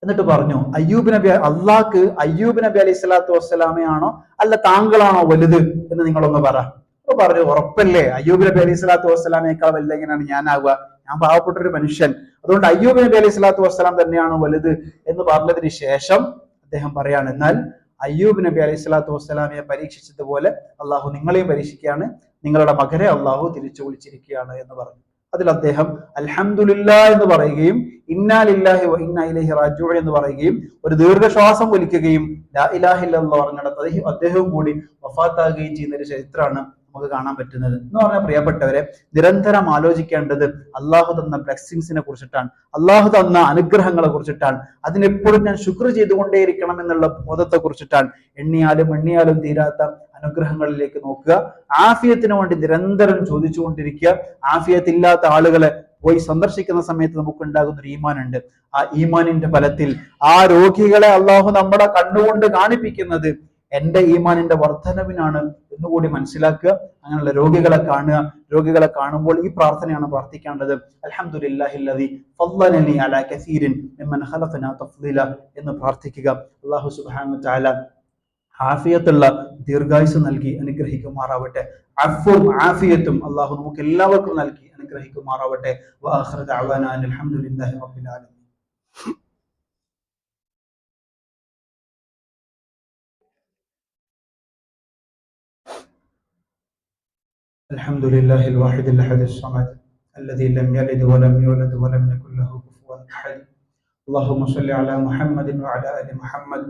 എന്നിട്ട് പറഞ്ഞു, അയ്യൂബ് നബി, അള്ളാഹ്ക്ക് അയ്യൂബ് നബി അലൈഹി സ്വലാത്തു വസ്സലാമയാണോ അല്ല താങ്കളാണോ വലുത് എന്ന് നിങ്ങളൊന്ന് പറ. അപ്പൊ പറഞ്ഞു, ഉറപ്പല്ലേ, അയ്യൂബ് നബി അലൈഹി സ്വലാത്തു വസ്സലാമയേക്കാൾ വലുത് എങ്ങനെയാണ് ഞാനാവുക? ഞാൻ പാവപ്പെട്ട ഒരു മനുഷ്യൻ, അതുകൊണ്ട് അയ്യൂബ് നബി അലൈഹി സ്വലാത്തു വസ്സലാം തന്നെയാണ് വലുത് എന്ന് പറഞ്ഞതിന് ശേഷം അദ്ദേഹം പറയാണ്, എന്നാൽ അയ്യൂബ് നബി അലൈഹി സ്വലാത്തു വസ്സലാമയെ പരീക്ഷിച്ചതുപോലെ അള്ളാഹു നിങ്ങളെയും പരീക്ഷിക്കുകയാണ്, നിങ്ങളുടെ മകനെ അള്ളാഹു തിരിച്ചു വിളിച്ചിരിക്കുകയാണ് എന്ന് പറഞ്ഞു. അതിൽ അദ്ദേഹം അൽഹംദുലില്ലാ എന്ന് പറയുകയും ഇന്നാ ലില്ലാഹി വ ഇന്നാ ഇലൈഹി റാജിഊൻ എന്ന് പറയുകയും ഒരു ദീർഘശ്വാസം വലിക്കുകയും ലാ ഇലാഹ ഇല്ലല്ലാഹ് പറഞ്ഞിടത്ത് അദ്ദേഹവും കൂടി വഫാത്താകുകയും ചെയ്യുന്ന ഒരു ചരിത്രമാണ് നമുക്ക് കാണാൻ പറ്റുന്നത്. എന്ന് പറഞ്ഞാൽ പ്രിയപ്പെട്ടവരെ, നിരന്തരം ആലോചിക്കേണ്ടത് അള്ളാഹു തന്ന ബ്ലെസ്സിങ്സിനെ കുറിച്ചിട്ടാണ്, അള്ളാഹു തന്ന അനുഗ്രഹങ്ങളെ കുറിച്ചിട്ടാണ്. അതിനെപ്പോഴും ഞാൻ ശുക്ർ ചെയ്തുകൊണ്ടേയിരിക്കണം എന്നുള്ള ബോധത്തെ കുറിച്ചിട്ടാണ്. എണ്ണിയാലും തീരാത്ത അനുഗ്രഹങ്ങളിലേക്ക് നോക്കുക. ആഫിയത്തിന് വേണ്ടി നിരന്തരം ചോദിച്ചുകൊണ്ടിരിക്കുക. ആഫിയത്തില്ലാത്ത ആളുകളെ പോയി സന്ദർശിക്കുന്ന സമയത്ത് നമുക്ക് ഉണ്ടാകുന്ന ഒരു ഈമാനുണ്ട്. ആ ഈമാനിന്റെ ഫലത്തിൽ ആ രോഗികളെ അള്ളാഹു നമ്മുടെ കണ്ണുകൊണ്ട് കാണിപ്പിക്കുന്നത് എന്റെ ഈമാനിന്റെ വർധനവിനാണ് എന്നുകൂടി മനസ്സിലാക്കുക. അങ്ങനെയുള്ള രോഗികളെ കാണുക. രോഗികളെ കാണുമ്പോൾ ഈ പ്രാർത്ഥനയാണ് പ്രാർത്ഥിക്കേണ്ടത്, അൽഹംദുലില്ലാഹില്ലദീ ഫദ്ദലനി അലാ കസീരിൻ മിമ്മൻ ഖലഖനാ തഫ്ളീല എന്ന് പ്രാർത്ഥിക്കുക. അല്ലാഹു സുബ്ഹാനഹു വ തആല ആഫിയത്തുള്ള ദീർഘായുസ് നൽകി അനുഗ്രഹിക്കുമാറാവട്ടെ. അഫ്വും ആഫിയത്തും അള്ളാഹു നമുക്ക് എല്ലാവർക്കും നൽകി അനുഗ്രഹിക്കുമാറാവട്ടെ. വആഖിറു ദഅവാനാ അൽഹംദുലില്ലാഹി റബ്ബിൽ ആലമീൻ. الحمد لله الواحد الأحد الصمد الذي لم يلد ولم يولد ولم يكن له كفوا أحد. اللهم صل على محمد وعلى آل محمد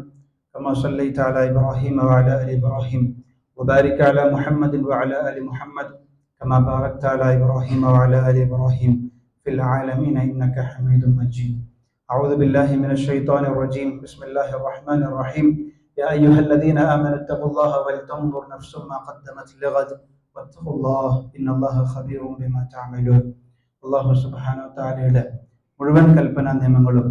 كما صليت على إبراهيم وعلى آل إبراهيم، وبارك على محمد وعلى آل محمد كما باركت على إبراهيم وعلى آل إبراهيم في العالمين إنك حميد مجيد. أعوذ بالله من الشيطان الرجيم. بسم الله الرحمن الرحيم. يا أيها الذين آمنوا اتقوا الله ولتنظر نفس ما قدمت لغد واتقوا الله إن الله خبير بما تعملون. അള്ളാഹു സുബ്ഹാനഹു വതആലയുടെ മുഴുവൻ കൽപ്പനാ നിയമങ്ങളും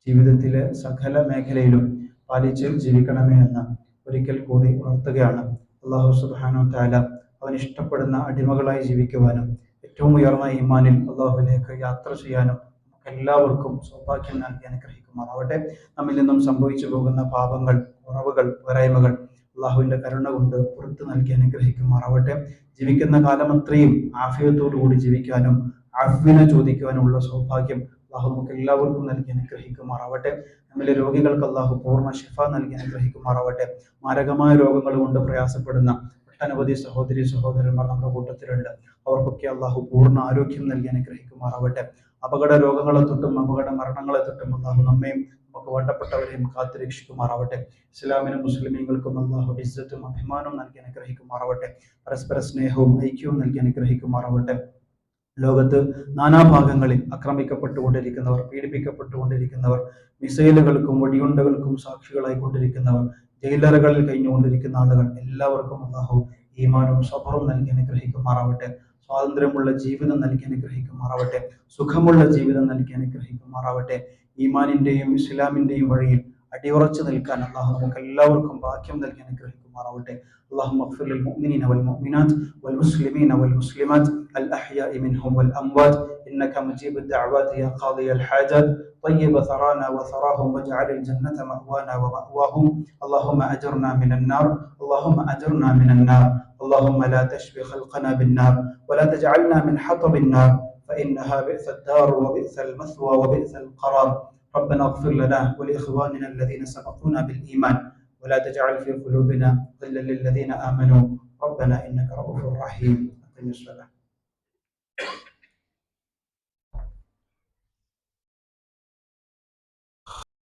ജീവിതത്തിലെ സകല മേഖലയിലും പാലിച്ച് ജീവിക്കണമേ എന്ന് ഒരിക്കൽ കൂടി ഉണർത്തുകയാണ്. അള്ളാഹു സുബ്ഹാനഹു വതആല അവൻ ഇഷ്ടപ്പെടുന്ന അടിമകളായി ജീവിക്കുവാനും ഏറ്റവും ഉയർന്ന ഈമാനിൽ അള്ളാഹുവിലേക്ക് യാത്ര ചെയ്യാനും എല്ലാവർക്കും സൗഭാഗ്യം നൽകി അനുഗ്രഹിക്കുമാറാവട്ടെ. നമ്മിൽ നിന്നും സംഭവിച്ചു പോകുന്ന പാപങ്ങൾ, കുറവുകൾ, പോരായ്മകൾ അള്ളാഹുവിന്റെ കരുണ കൊണ്ട് പുറത്തു നൽകി അനുഗ്രഹിക്കുമാറാവട്ടെ. ജീവിക്കുന്ന കാലമത്രയും ആഫിയത്തോടുകൂടി ജീവിക്കാനും ആഫിനെ ചോദിക്കുവാനുള്ള സൗഭാഗ്യം അള്ളാഹു നമുക്ക് എല്ലാവർക്കും നൽകി അനുഗ്രഹിക്കുമാറാവട്ടെ. നമ്മിലെ രോഗികൾക്ക് അള്ളാഹു പൂർണ്ണ ശിഫ നൽകി അനുഗ്രഹിക്കുമാറാവട്ടെ. മാരകമായ രോഗങ്ങൾ കൊണ്ട് പ്രയാസപ്പെടുന്ന ഒട്ടനവധി സഹോദരി സഹോദരന്മാർ നമ്മുടെ കൂട്ടത്തിലുണ്ട്. അവർക്കൊക്കെ അള്ളാഹു പൂർണ്ണ ആരോഗ്യം നൽകി അനുഗ്രഹിക്കുമാറാവട്ടെ. അപകട രോഗങ്ങളെ തൊട്ടും അപകട മരണങ്ങളെ തൊട്ടും അള്ളാഹു നമ്മയും നമുക്ക് വേണ്ടപ്പെട്ടവരെയും കാത്തുരക്ഷിക്കുമാറാവട്ടെ. ഇസ്ലാമിനും മുസ്ലിമീങ്ങൾക്കും അള്ളാഹു ഇസ്സത്തും അഭിമാനവും നൽകി അനുഗ്രഹിക്കുമാറാവട്ടെ. പരസ്പര സ്നേഹവും ഐക്യവും നൽകി അനുഗ്രഹിക്കുമാറാവട്ടെ. ലോകത്ത് നാനാഭാഗങ്ങളിൽ ആക്രമിക്കപ്പെട്ടുകൊണ്ടിരിക്കുന്നവർ, പീഡിപ്പിക്കപ്പെട്ടുകൊണ്ടിരിക്കുന്നവർ, മിസൈലുകൾക്കും വെടിയുണ്ടകൾക്കും സാക്ഷികളായിക്കൊണ്ടിരിക്കുന്നവർ, ജയിലറുകളിൽ കഴിഞ്ഞുകൊണ്ടിരിക്കുന്ന ആളുകൾ എല്ലാവർക്കും അള്ളാഹു ഈമാനും സബറും നൽകി അനുഗ്രഹിക്കുമാറാവട്ടെ. സ്വാതന്ത്ര്യമുള്ള ജീവിതം നൽകി അനുഗ്രഹിക്കുമാറാവട്ടെ. സുഖമുള്ള ജീവിതം നൽകി അനുഗ്രഹിക്കുമാറാവട്ടെ. ഈമാനിന്റെയും ഇസ്ലാമിന്റെയും വഴിയിൽ അടിയുറച്ചു നിൽക്കാൻ അള്ളാഹു നമുക്ക് എല്ലാവർക്കും ഭാഗ്യം നൽകി അനുഗ്രഹിക്കുമാറാവട്ടെ. اللهم اغفر للمؤمنين والمؤمنات والمسلمين والمسلمات الأحياء منهم والأموات إنك مجيب الدعوات يا قاضي الحاجات. طيب ثرانا وثراهم واجعل الجنة مأوانا ومأواهم. اللهم أجرنا من النار، اللهم أجرنا من النار. اللهم لا تشفي خلقنا بالنار ولا تجعلنا من حطب النار فإنها بئس الدار وبئس المثوى وبئس القرار. ربنا اغفر لنا ولإخواننا الذين سبقونا بالإيمان ولا تجعل في قلوبنا غلا للذين آمنوا ربنا إنك رؤوف رحيم. أقم الصلاة.